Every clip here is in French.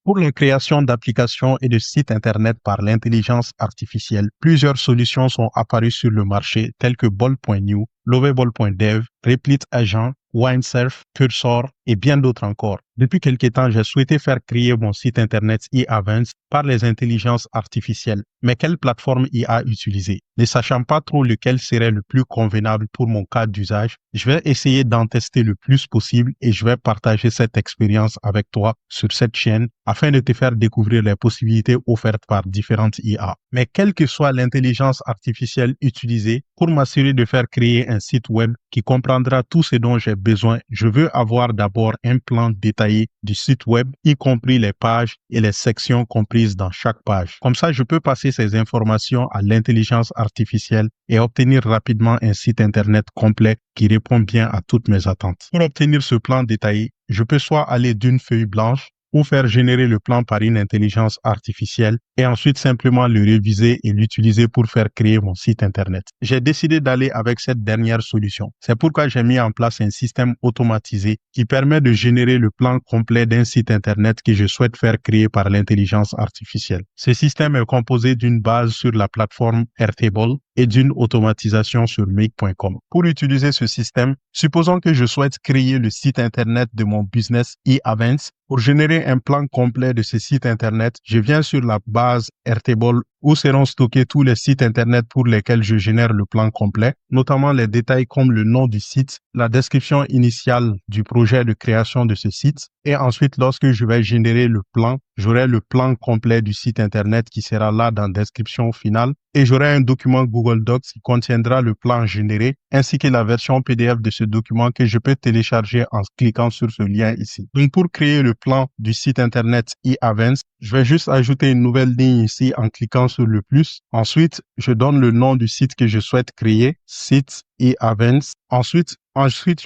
Pour la création d'applications et de sites Internet par l'intelligence artificielle, plusieurs solutions sont apparues sur le marché telles que Bol.new, Lovable.dev, Replit Agent, Windsurf, Cursor et bien d'autres encore. Depuis quelque temps, j'ai souhaité faire créer mon site Internet eAvance par les intelligences artificielles. Mais quelle plateforme IA utiliser? Ne sachant pas trop lequel serait le plus convenable pour mon cas d'usage, je vais essayer d'en tester le plus possible et je vais partager cette expérience avec toi sur cette chaîne afin de te faire découvrir les possibilités offertes par différentes IA. Mais quelle que soit l'intelligence artificielle utilisée, pour m'assurer de faire créer un site web qui comprendra tout ce dont j'ai besoin, je veux avoir d'abord un plan détaillé du site web, y compris les pages et les sections comprises dans chaque page. Comme ça, je peux passer ces informations à l'intelligence artificielle et obtenir rapidement un site Internet complet qui répond bien à toutes mes attentes. Pour obtenir ce plan détaillé, je peux soit aller d'une feuille blanche ou faire générer le plan par une intelligence artificielle et ensuite simplement le réviser et l'utiliser pour faire créer mon site Internet. J'ai décidé d'aller avec cette dernière solution. C'est pourquoi j'ai mis en place un système automatisé qui permet de générer le plan complet d'un site Internet que je souhaite faire créer par l'intelligence artificielle. Ce système est composé d'une base sur la plateforme Airtable et d'une automatisation sur Make.com. Pour utiliser ce système, supposons que je souhaite créer le site Internet de mon business eAvance. Pour générer un plan complet de ce site Internet, je viens sur la base Airtable où seront stockés tous les sites Internet pour lesquels je génère le plan complet, notamment les détails comme le nom du site, la description initiale du projet de création de ce site, et ensuite lorsque je vais générer le plan, j'aurai le plan complet du site Internet qui sera là dans la description finale, et j'aurai un document Google Docs qui contiendra le plan généré, ainsi que la version PDF de ce document que je peux télécharger en cliquant sur ce lien ici. Donc pour créer le plan du site Internet eAvance, je vais juste ajouter une nouvelle ligne ici en cliquant sur le plus. Ensuite, je donne le nom du site que je souhaite créer, site eAvance. Ensuite,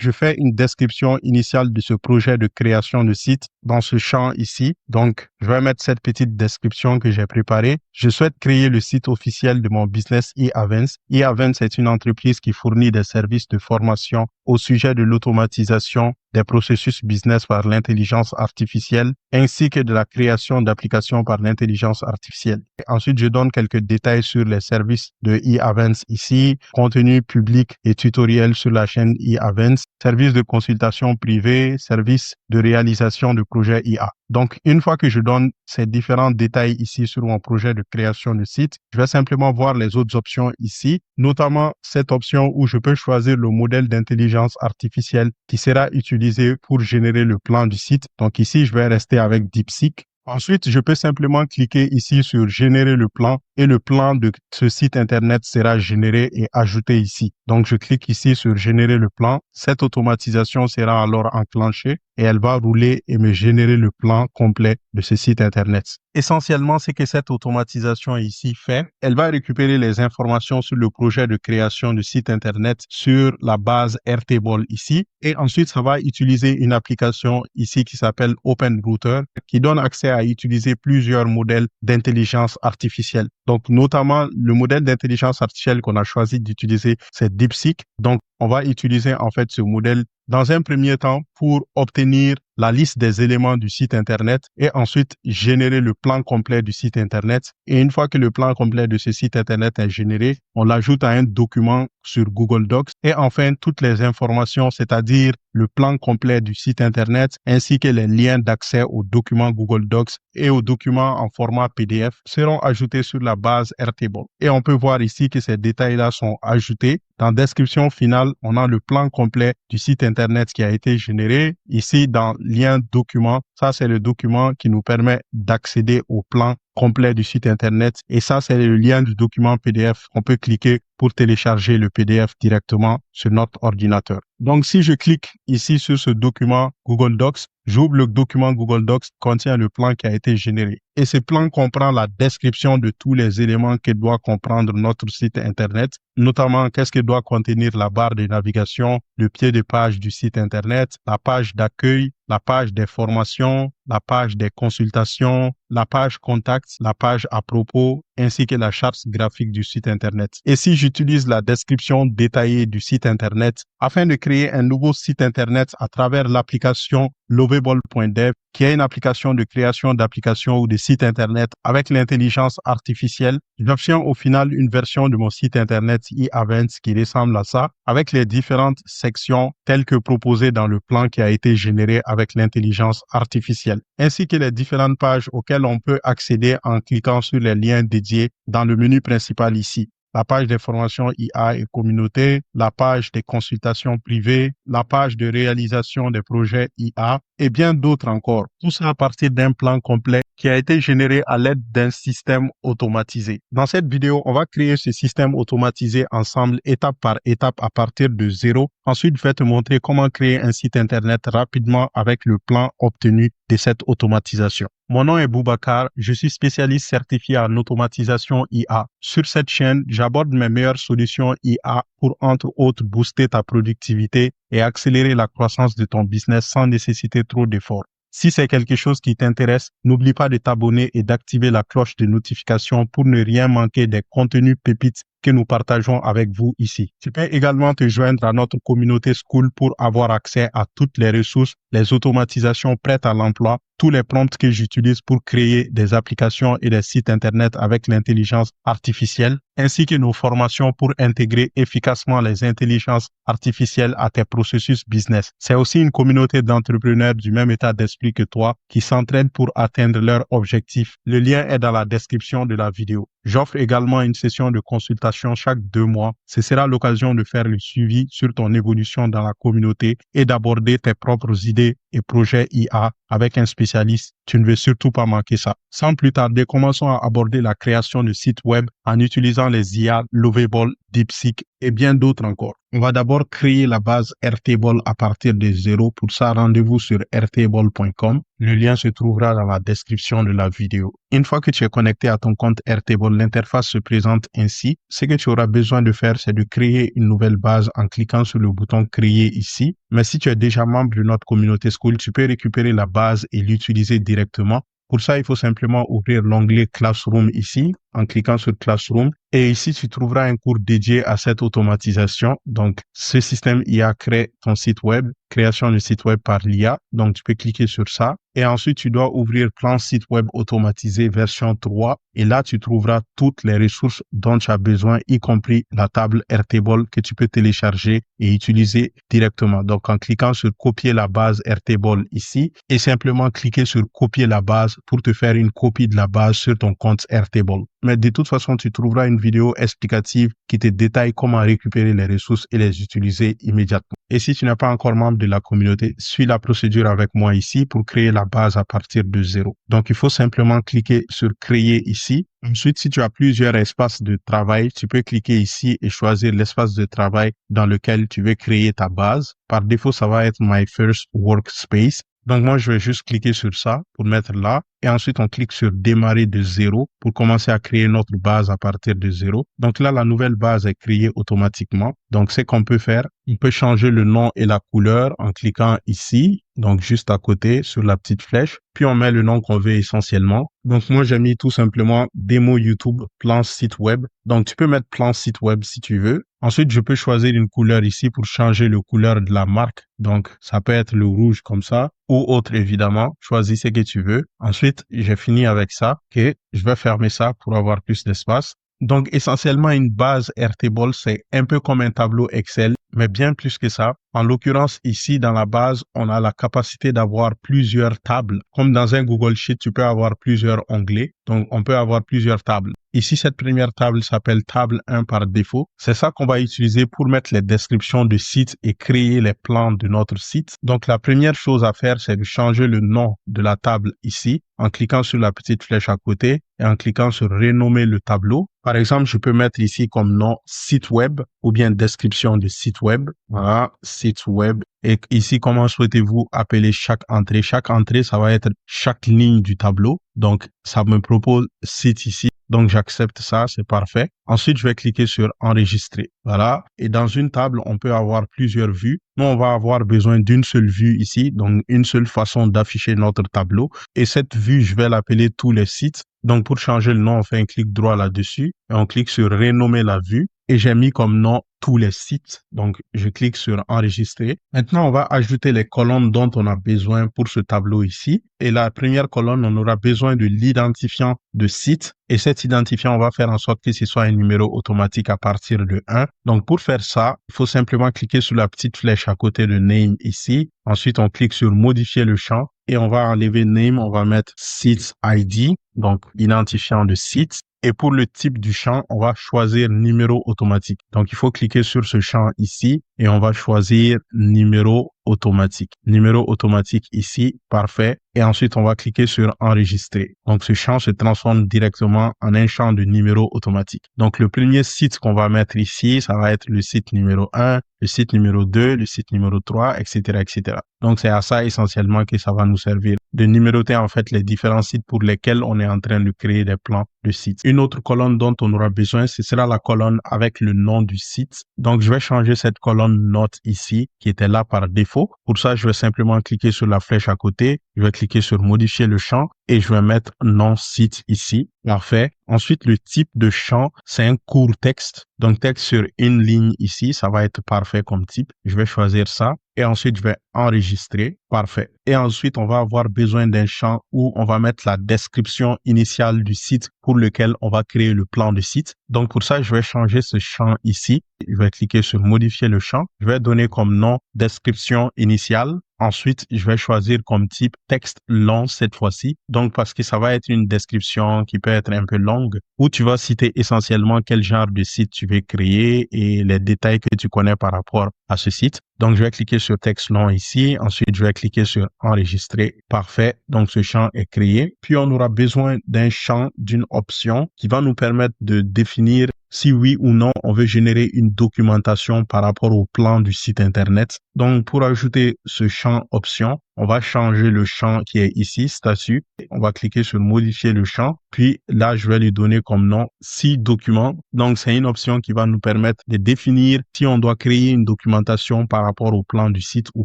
je fais une description initiale de ce projet de création de site dans ce champ ici. Donc, je vais mettre cette petite description que j'ai préparée. Je souhaite créer le site officiel de mon business eAvance. eAvance est une entreprise qui fournit des services de formation au sujet de l'automatisation des processus business par l'intelligence artificielle, ainsi que de la création d'applications par l'intelligence artificielle. Et ensuite, je donne quelques détails sur les services de eAvance ici, contenu public et tutoriel sur la chaîne eAvance, services de consultation privée, services de réalisation de projets IA. Donc, une fois que je donne ces différents détails ici sur mon projet de création de site, je vais simplement voir les autres options ici, notamment cette option où je peux choisir le modèle d'intelligence artificielle qui sera utilisé pour générer le plan du site. Donc ici, je vais rester avec DeepSeek. Ensuite, je peux simplement cliquer ici sur générer le plan et le plan de ce site Internet sera généré et ajouté ici. Donc, je clique ici sur générer le plan. Cette automatisation sera alors enclenchée et elle va rouler et me générer le plan complet de ce site Internet. Essentiellement, ce que cette automatisation ici fait, elle va récupérer les informations sur le projet de création de site Internet sur la base Airtable ici. Et ensuite, ça va utiliser une application ici qui s'appelle OpenRouter qui donne accès à utiliser plusieurs modèles d'intelligence artificielle. Donc, notamment, le modèle d'intelligence artificielle qu'on a choisi d'utiliser, c'est DeepSeek. Donc, on va utiliser en fait ce modèle dans un premier temps pour obtenir la liste des éléments du site Internet et ensuite générer le plan complet du site Internet. Et une fois que le plan complet de ce site Internet est généré, on l'ajoute à un document sur Google Docs et enfin toutes les informations, c'est-à-dire le plan complet du site Internet ainsi que les liens d'accès aux documents Google Docs et aux documents en format PDF seront ajoutés sur la base Airtable. Et on peut voir ici que ces détails-là sont ajoutés. Dans la description finale, on a le plan complet du site Internet qui a été généré. Ici, dans lien document, ça c'est le document qui nous permet d'accéder au plan complet du site Internet. Et ça, c'est le lien du document PDF. On peut cliquer pour télécharger le PDF directement sur notre ordinateur. Donc, si je clique ici sur ce document Google Docs, j'ouvre le document Google Docs qui contient le plan qui a été généré. Et ce plan comprend la description de tous les éléments que doit comprendre notre site Internet, notamment qu'est-ce que doit contenir la barre de navigation, le pied de page du site Internet, la page d'accueil, la page des formations, la page des consultations, la page contact, la page à propos, ainsi que la charte graphique du site Internet. Et si j'utilise la description détaillée du site Internet afin de créer un nouveau site Internet à travers l'application Lovable.dev, qui est une application de création d'applications ou de sites Internet avec l'intelligence artificielle, j'obtiens au final une version de mon site Internet e-Events qui ressemble à ça, avec les différentes sections telles que proposées dans le plan qui a été généré avec l'intelligence artificielle, ainsi que les différentes pages auxquelles on peut accéder en cliquant sur les liens dédiés dans le menu principal ici. La page des formations IA et communauté, la page des consultations privées, la page de réalisation des projets IA et bien d'autres encore. Tout ça à partir d'un plan complet qui a été généré à l'aide d'un système automatisé. Dans cette vidéo, on va créer ce système automatisé ensemble, étape par étape à partir de zéro. Ensuite, je vais te montrer comment créer un site Internet rapidement avec le plan obtenu de cette automatisation. Mon nom est Boubacar, je suis spécialiste certifié en automatisation IA. Sur cette chaîne, j'aborde mes meilleures solutions IA pour, entre autres, booster ta productivité et accélérer la croissance de ton business sans nécessiter trop d'efforts. Si c'est quelque chose qui t'intéresse, n'oublie pas de t'abonner et d'activer la cloche de notification pour ne rien manquer des contenus pépites que nous partageons avec vous ici. Tu peux également te joindre à notre communauté School pour avoir accès à toutes les ressources, les automatisations prêtes à l'emploi, tous les prompts que j'utilise pour créer des applications et des sites Internet avec l'intelligence artificielle, ainsi que nos formations pour intégrer efficacement les intelligences artificielles à tes processus business. C'est aussi une communauté d'entrepreneurs du même état d'esprit que toi qui s'entraînent pour atteindre leurs objectifs. Le lien est dans la description de la vidéo. J'offre également une session de consultation chaque 2 mois. Ce sera l'occasion de faire le suivi sur ton évolution dans la communauté et d'aborder tes propres idées et projets IA avec un spécialiste. Tu ne veux surtout pas manquer ça. Sans plus tarder, commençons à aborder la création de sites web en utilisant les IA Lovable, DeepSeek et bien d'autres encore. On va d'abord créer la base Airtable à partir de zéro. Pour ça, rendez-vous sur airtable.com. Le lien se trouvera dans la description de la vidéo. Une fois que tu es connecté à ton compte Airtable, l'interface se présente ainsi. Ce que tu auras besoin de faire, c'est de créer une nouvelle base en cliquant sur le bouton Créer ici. Mais si tu es déjà membre de notre communauté School, tu peux récupérer la base et l'utiliser directement. Pour ça, il faut simplement ouvrir l'onglet Classroom ici, en cliquant sur Classroom. Et ici, tu trouveras un cours dédié à cette automatisation. Donc, ce système IA crée ton site web, création de site web par l'IA. Donc, tu peux cliquer sur ça. Et ensuite, tu dois ouvrir Plan site web automatisé version 3. Et là, tu trouveras toutes les ressources dont tu as besoin, y compris la table Airtable que tu peux télécharger et utiliser directement. Donc, en cliquant sur Copier la base Airtable ici et simplement cliquer sur Copier la base pour te faire une copie de la base sur ton compte Airtable. Mais de toute façon, tu trouveras une vidéo explicative qui te détaille comment récupérer les ressources et les utiliser immédiatement. Et si tu n'es pas encore membre de la communauté, suis la procédure avec moi ici pour créer la base à partir de zéro. Donc, il faut simplement cliquer sur Créer ici. Ensuite, si tu as plusieurs espaces de travail, tu peux cliquer ici et choisir l'espace de travail dans lequel tu veux créer ta base. Par défaut, ça va être My First Workspace. Donc, moi, je vais juste cliquer sur ça pour mettre là. Et ensuite, on clique sur Démarrer de zéro pour commencer à créer notre base à partir de zéro. Donc là, la nouvelle base est créée automatiquement. Donc, ce qu'on peut faire, on peut changer le nom et la couleur en cliquant ici. Donc, juste à côté sur la petite flèche. Puis, on met le nom qu'on veut essentiellement. Donc, moi, j'ai mis tout simplement démo YouTube, plan site web. Donc, tu peux mettre plan site web si tu veux. Ensuite, je peux choisir une couleur ici pour changer le couleur de la marque. Donc, ça peut être le rouge comme ça ou autre évidemment. Choisis ce que tu veux. Ensuite, j'ai fini avec ça. OK, je vais fermer ça pour avoir plus d'espace. Donc, essentiellement, une base Airtable, c'est un peu comme un tableau Excel, mais bien plus que ça. En l'occurrence, ici, dans la base, on a la capacité d'avoir plusieurs tables. Comme dans un Google Sheet, tu peux avoir plusieurs onglets. Donc, on peut avoir plusieurs tables. Ici, cette première table s'appelle table 1 par défaut. C'est ça qu'on va utiliser pour mettre les descriptions de sites et créer les plans de notre site. Donc, la première chose à faire, c'est de changer le nom de la table ici en cliquant sur la petite flèche à côté et en cliquant sur renommer le tableau. Par exemple, je peux mettre ici comme nom site web ou bien description de site web. Voilà, site web. Et ici, comment souhaitez-vous appeler chaque entrée? Chaque entrée, ça va être chaque ligne du tableau. Donc, ça me propose site ici. Donc, j'accepte ça, c'est parfait. Ensuite, je vais cliquer sur enregistrer. Voilà. Et dans une table, on peut avoir plusieurs vues. Nous, on va avoir besoin d'une seule vue ici. Donc, une seule façon d'afficher notre tableau. Et cette vue, je vais l'appeler tous les sites. Donc, pour changer le nom, on fait un clic droit là-dessus et on clique sur renommer la vue. Et j'ai mis comme nom tous les sites. Donc, je clique sur enregistrer. Maintenant, on va ajouter les colonnes dont on a besoin pour ce tableau ici. Et la première colonne, on aura besoin de l'identifiant de site. Et cet identifiant, on va faire en sorte que ce soit un numéro automatique à partir de 1. Donc, pour faire ça, il faut simplement cliquer sur la petite flèche à côté de name ici. Ensuite, on clique sur modifier le champ et on va enlever name, on va mettre site ID, donc identifiant de site. Et pour le type du champ, on va choisir numéro automatique. Donc, il faut cliquer sur ce champ ici et on va choisir numéro automatique. Numéro automatique ici, parfait. Et ensuite, on va cliquer sur enregistrer. Donc, ce champ se transforme directement en un champ de numéro automatique. Donc, le premier site qu'on va mettre ici, ça va être le site numéro 1, le site numéro 2, le site numéro 3, etc., etc. Donc, c'est à ça essentiellement que ça va nous servir de numéroter en fait les différents sites pour lesquels on est en train de créer des plans de sites. Une autre colonne dont on aura besoin, ce sera la colonne avec le nom du site. Donc, je vais changer cette colonne note ici qui était là par défaut. Pour ça, je vais simplement cliquer sur la flèche à côté. Je vais cliquer sur modifier le champ et je vais mettre nom site ici. Parfait. Ensuite, le type de champ, c'est un court texte. Donc, texte sur une ligne ici, ça va être parfait comme type. Je vais choisir ça. Et ensuite, je vais enregistrer. Parfait. Et ensuite, on va avoir besoin d'un champ où on va mettre la description initiale du site pour lequel on va créer le plan de site. Donc, pour ça, je vais changer ce champ ici. Je vais cliquer sur modifier le champ. Je vais donner comme nom description initiale. Ensuite, je vais choisir comme type texte long cette fois-ci. Donc, parce que ça va être une description qui peut être un peu longue où tu vas citer essentiellement quel genre de site tu veux créer et les détails que tu connais par rapport à ce site. Donc, je vais cliquer sur texte long ici. Ensuite, je vais cliquer sur enregistrer. Parfait. Donc, ce champ est créé. Puis, on aura besoin d'un champ, d'une option qui va nous permettre de définir si oui ou non on veut générer une documentation par rapport au plan du site Internet. Donc, pour ajouter ce champ option, on va changer le champ qui est ici, statut. On va cliquer sur modifier le champ. Puis là, je vais lui donner comme nom si document. Donc, c'est une option qui va nous permettre de définir si on doit créer une documentation par rapport au plan du site ou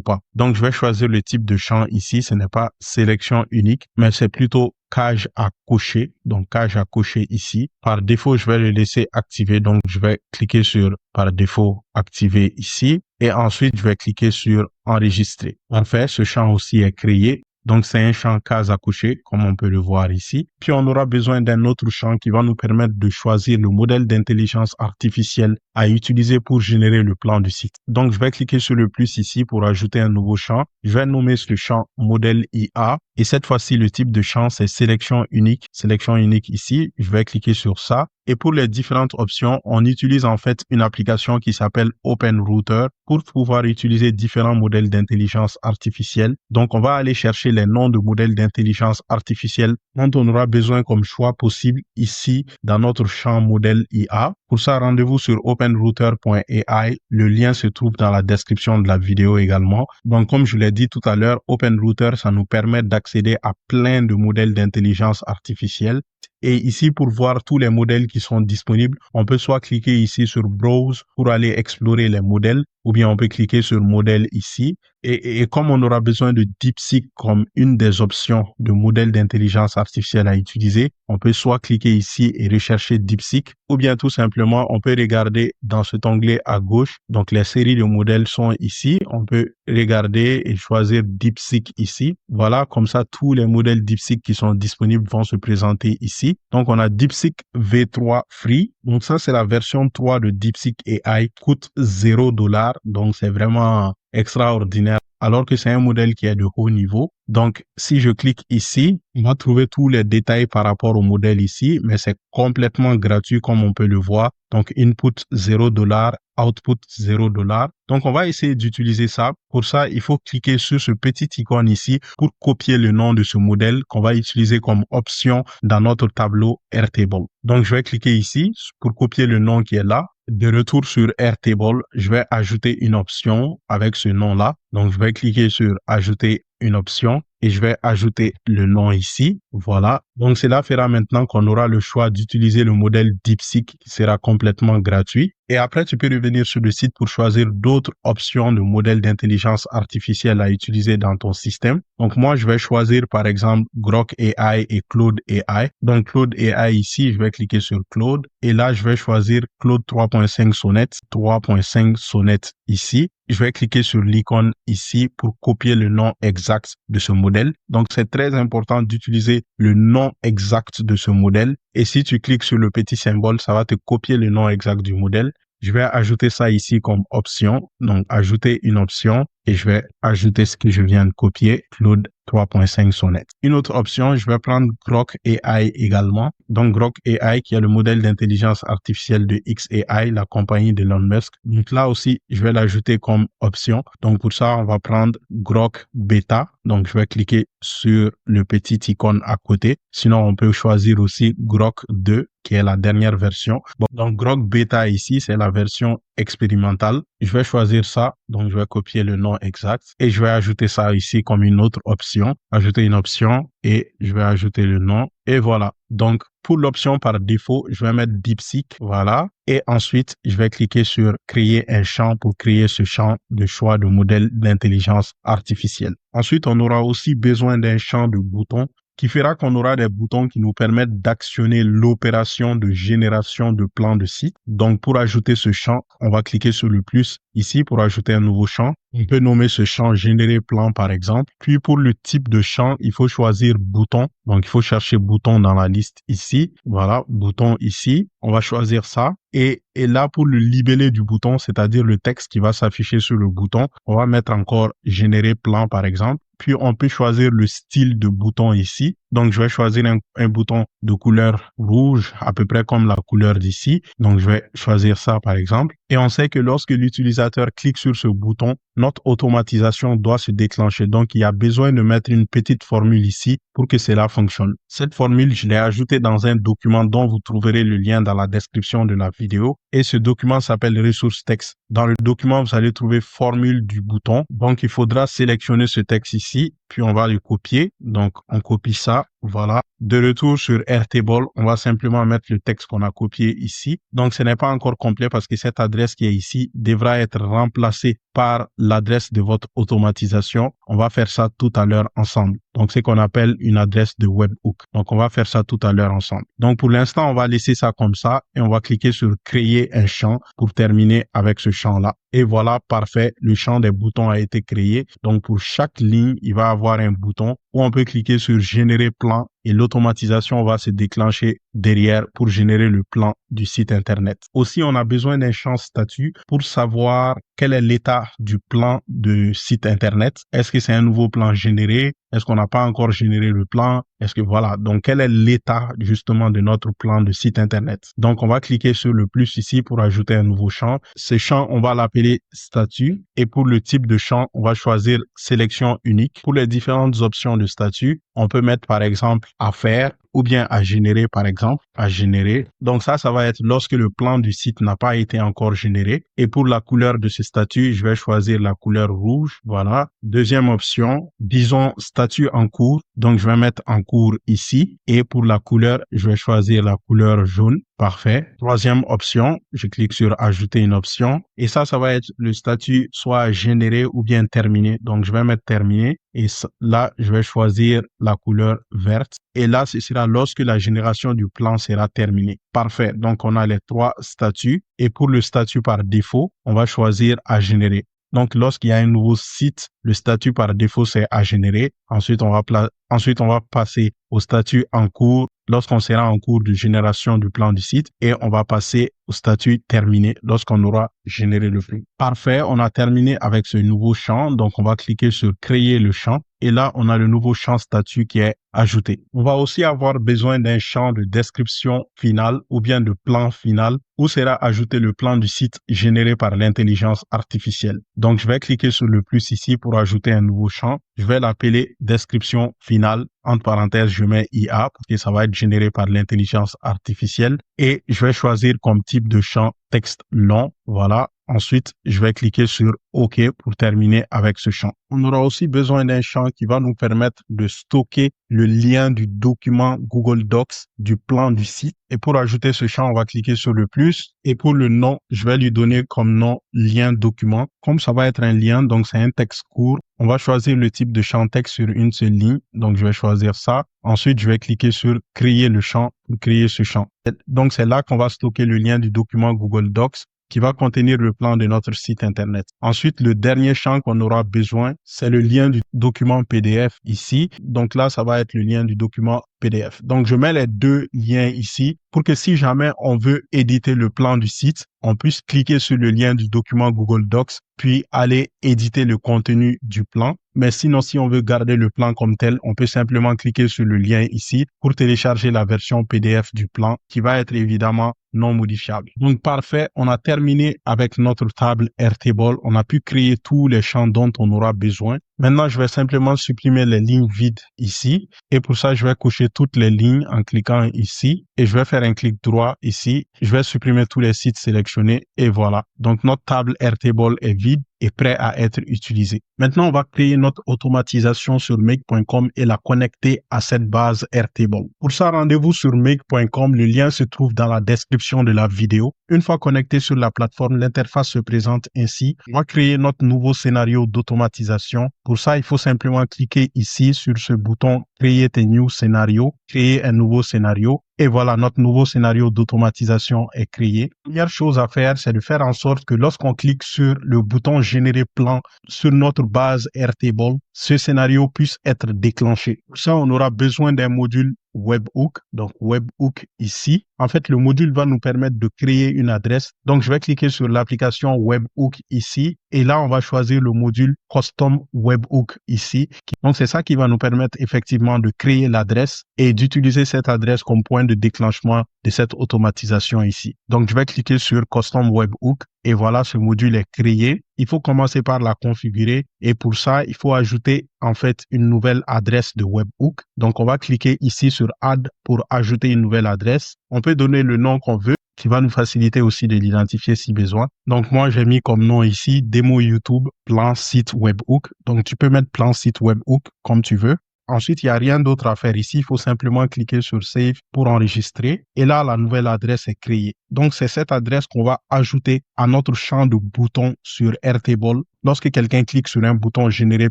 pas. Donc, je vais choisir le type de champ ici. Ce n'est pas sélection unique, mais c'est plutôt cage à cocher. Donc, cage à cocher ici. Par défaut, je vais le laisser activer. Donc, je vais cliquer sur par défaut activer ici. Et ensuite, je vais cliquer sur enregistrer. Parfait. Ce champ aussi est créé. Donc, c'est un champ case à cocher, comme on peut le voir ici. Puis, on aura besoin d'un autre champ qui va nous permettre de choisir le modèle d'intelligence artificielle à utiliser pour générer le plan du site. Donc, je vais cliquer sur le plus ici pour ajouter un nouveau champ. Je vais nommer ce champ modèle IA. Et cette fois-ci, le type de champ, c'est sélection unique. Sélection unique ici. Je vais cliquer sur ça. Et pour les différentes options, on utilise en fait une application qui s'appelle OpenRouter pour pouvoir utiliser différents modèles d'intelligence artificielle. Donc, on va aller chercher les noms de modèles d'intelligence artificielle dont on aura besoin comme choix possible ici dans notre champ modèle IA. Pour ça, rendez-vous sur openrouter.ai. Le lien se trouve dans la description de la vidéo également. Donc, comme je l'ai dit tout à l'heure, OpenRouter, ça nous permet d'accéder à plein de modèles d'intelligence artificielle. Et ici, pour voir tous les modèles qui sont disponibles, on peut soit cliquer ici sur Browse pour aller explorer les modèles, ou bien on peut cliquer sur Modèle ici. Et comme on aura besoin de DeepSeek comme une des options de modèles d'intelligence artificielle à utiliser, on peut soit cliquer ici et rechercher DeepSeek, ou bien tout simplement, on peut regarder dans cet onglet à gauche. Donc, les séries de modèles sont ici. On peut regarder et choisir DeepSeek ici. Voilà, comme ça, tous les modèles DeepSeek qui sont disponibles vont se présenter ici. Donc, on a DeepSeek V3 Free. Donc, ça, c'est la version 3 de DeepSeek AI. Coûte $0. Donc, c'est vraiment extraordinaire, alors que c'est un modèle qui est de haut niveau. Donc, si je clique ici, on va trouver tous les détails par rapport au modèle ici, mais c'est complètement gratuit comme on peut le voir. Donc, input $0, output $0. Donc, on va essayer d'utiliser ça. Pour ça, il faut cliquer sur ce petit icône ici pour copier le nom de ce modèle qu'on va utiliser comme option dans notre tableau Airtable. Donc, je vais cliquer ici pour copier le nom qui est là. De retour sur Airtable, je vais ajouter une option avec ce nom-là. Donc, je vais cliquer sur ajouter une option et je vais ajouter le nom ici. Voilà. Donc, cela fera maintenant qu'on aura le choix d'utiliser le modèle DeepSeek qui sera complètement gratuit. Et après, tu peux revenir sur le site pour choisir d'autres options de modèles d'intelligence artificielle à utiliser dans ton système. Donc, moi, je vais choisir, par exemple, Grok AI et Claude AI. Donc, Claude AI ici, je vais cliquer sur Claude. Et là, je vais choisir Claude 3.5 Sonnet, 3.5 Sonnet ici. Je vais cliquer sur l'icône ici pour copier le nom exact de ce modèle. Donc, c'est très important d'utiliser le nom exact de ce modèle. Et si tu cliques sur le petit symbole, ça va te copier le nom exact du modèle. Je vais ajouter ça ici comme option. Donc, ajouter une option et je vais ajouter ce que je viens de copier, Claude 3.5 Sonnet. Une autre option, je vais prendre Grok AI également. Donc, Grok AI qui est le modèle d'intelligence artificielle de xAI, la compagnie de Elon Musk. Donc là aussi, je vais l'ajouter comme option. Donc, pour ça, on va prendre Grok Beta. Donc, je vais cliquer sur le petit icône à côté. Sinon, on peut choisir aussi Grok 2, qui est la dernière version. Bon, donc, Grok Beta ici, c'est la version expérimentale. Je vais choisir ça. Donc, je vais copier le nom exact et je vais ajouter ça ici comme une autre option. Ajouter une option et je vais ajouter le nom. Et voilà. Donc, pour l'option par défaut, je vais mettre DeepSeek. Voilà. Et ensuite, je vais cliquer sur créer un champ pour créer ce champ de choix de modèle d'intelligence artificielle. Ensuite, on aura aussi besoin d'un champ de boutons qui fera qu'on aura des boutons qui nous permettent d'actionner l'opération de génération de plans de site. Donc, pour ajouter ce champ, on va cliquer sur le plus ici pour ajouter un nouveau champ. On peut nommer ce champ générer plan par exemple. Puis pour le type de champ, il faut choisir bouton. Donc, il faut chercher bouton dans la liste ici. Voilà, bouton ici. On va choisir ça. Et là, pour le libellé du bouton, c'est-à-dire le texte qui va s'afficher sur le bouton, on va mettre encore générer plan par exemple. Puis, on peut choisir le style de bouton ici. Donc, je vais choisir un bouton de couleur rouge, à peu près comme la couleur d'ici. Donc, je vais choisir ça, par exemple. Et on sait que lorsque l'utilisateur clique sur ce bouton, notre automatisation doit se déclencher. Donc, il y a besoin de mettre une petite formule ici pour que cela fonctionne. Cette formule, je l'ai ajoutée dans un document dont vous trouverez le lien dans la description de la vidéo. Et ce document s'appelle ressources texte. Dans le document, vous allez trouver formule du bouton. Donc, il faudra sélectionner ce texte ici, puis on va le copier. Donc, on copie ça. Voilà. De retour sur Airtable, on va simplement mettre le texte qu'on a copié ici. Donc, ce n'est pas encore complet parce que cette adresse qui est ici devra être remplacée par l'adresse de votre automatisation. On va faire ça tout à l'heure ensemble. Donc, c'est qu'on appelle une adresse de webhook. Donc, on va faire ça tout à l'heure ensemble. Donc, pour l'instant, on va laisser ça comme ça et on va cliquer sur créer un champ pour terminer avec ce champ-là. Et voilà, parfait. Le champ des boutons a été créé. Donc, pour chaque ligne, il va avoir un bouton où on peut cliquer sur générer plan et l'automatisation va se déclencher derrière pour générer le plan du site Internet. Aussi, on a besoin d'un champ statut pour savoir quel est l'état du plan de site Internet. Est-ce que c'est un nouveau plan généré? Est-ce qu'on n'a pas encore généré le plan? Est-ce que voilà, donc quel est l'état justement de notre plan de site Internet? Donc, on va cliquer sur le plus ici pour ajouter un nouveau champ. Ce champ, on va l'appeler statut. Et pour le type de champ, on va choisir sélection unique. Pour les différentes options de statut, on peut mettre par exemple à faire ou bien à générer par exemple, à générer. Donc ça va être lorsque le plan du site n'a pas été encore généré. Et pour la couleur de ce statut, je vais choisir la couleur rouge. Voilà. Deuxième option, disons statut en cours. Donc je vais mettre en cours ici. Et pour la couleur, je vais choisir la couleur jaune. Parfait. Troisième option, je clique sur ajouter une option. Et ça va être le statut soit généré ou bien terminé. Donc je vais mettre terminé. Et là, je vais choisir la couleur verte. Et là, ce sera lorsque la génération du plan sera terminée. Parfait. Donc, on a les trois statuts. Et pour le statut par défaut, on va choisir à générer. Donc, lorsqu'il y a un nouveau site, le statut par défaut, c'est à générer. Ensuite, on va passer au statut en cours lorsqu'on sera en cours de génération du plan du site et on va passer au statut terminé lorsqu'on aura généré le flux. Parfait, on a terminé avec ce nouveau champ. Donc, on va cliquer sur créer le champ. Et là, on a le nouveau champ statut qui est ajouté. On va aussi avoir besoin d'un champ de description finale ou bien de plan final où sera ajouté le plan du site généré par l'intelligence artificielle. Donc, je vais cliquer sur le plus ici pour ajouter un nouveau champ. Je vais l'appeler description finale. Entre parenthèses, je mets IA parce que ça va être généré par l'intelligence artificielle. Et je vais choisir comme type de champ texte long. Voilà. Ensuite, je vais cliquer sur OK pour terminer avec ce champ. On aura aussi besoin d'un champ qui va nous permettre de stocker le lien du document Google Docs du plan du site. Et pour ajouter ce champ, on va cliquer sur le plus. Et pour le nom, je vais lui donner comme nom lien document. Comme ça va être un lien, donc c'est un texte court, on va choisir le type de champ texte sur une seule ligne. Donc, je vais choisir ça. Ensuite, je vais cliquer sur créer le champ pour créer ce champ. Donc, c'est là qu'on va stocker le lien du document Google Docs qui va contenir le plan de notre site Internet. Ensuite, le dernier champ qu'on aura besoin, c'est le lien du document PDF ici. Donc là, ça va être le lien du document PDF. Donc, je mets les deux liens ici pour que si jamais on veut éditer le plan du site, on puisse cliquer sur le lien du document Google Docs, puis aller éditer le contenu du plan. Mais sinon, si on veut garder le plan comme tel, on peut simplement cliquer sur le lien ici pour télécharger la version PDF du plan qui va être évidemment non modifiable. Donc, parfait. On a terminé avec notre table Airtable. On a pu créer tous les champs dont on aura besoin. Maintenant, je vais simplement supprimer les lignes vides ici. Et pour ça, je vais cocher toutes les lignes en cliquant ici. Et je vais faire un clic droit ici. Je vais supprimer tous les sites sélectionnés. Et voilà. Donc, notre table Airtable est vide et prêt à être utilisé. Maintenant, on va créer notre automatisation sur make.com et la connecter à cette base Airtable. Pour ça, rendez-vous sur make.com. Le lien se trouve dans la description de la vidéo. Une fois connecté sur la plateforme, l'interface se présente ainsi. On va créer notre nouveau scénario d'automatisation. Pour ça, il faut simplement cliquer ici sur ce bouton Create a new scenario, créer un nouveau scénario. Et voilà, notre nouveau scénario d'automatisation est créé. La première chose à faire, c'est de faire en sorte que lorsqu'on clique sur le bouton Générer plan sur notre base Airtable, ce scénario puisse être déclenché. Pour ça, on aura besoin d'un module Webhook. Donc, Webhook ici. En fait, le module va nous permettre de créer une adresse. Donc, je vais cliquer sur l'application Webhook ici. Et là, on va choisir le module Custom Webhook ici. Donc, c'est ça qui va nous permettre effectivement de créer l'adresse et d'utiliser cette adresse comme point de déclenchement de cette automatisation ici. Donc, je vais cliquer sur Custom Webhook et voilà, ce module est créé. Il faut commencer par la configurer et pour ça, il faut ajouter en fait une nouvelle adresse de Webhook. Donc, on va cliquer ici sur Add pour ajouter une nouvelle adresse. On peut donner le nom qu'on veut, qui va nous faciliter aussi de l'identifier si besoin. Donc, moi, j'ai mis comme nom ici, démo YouTube, plan site Webhook. Donc, tu peux mettre plan site Webhook comme tu veux. Ensuite, il n'y a rien d'autre à faire ici. Il faut simplement cliquer sur Save pour enregistrer. Et là, la nouvelle adresse est créée. Donc, c'est cette adresse qu'on va ajouter à notre champ de boutons sur Airtable lorsque quelqu'un clique sur un bouton Générer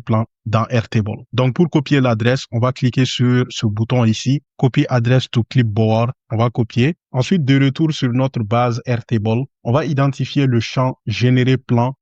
plan dans Airtable. Donc, pour copier l'adresse, on va cliquer sur ce bouton ici, Copy Address to Clipboard. On va copier. Ensuite, de retour sur notre base Airtable, on va identifier le champ Générer plan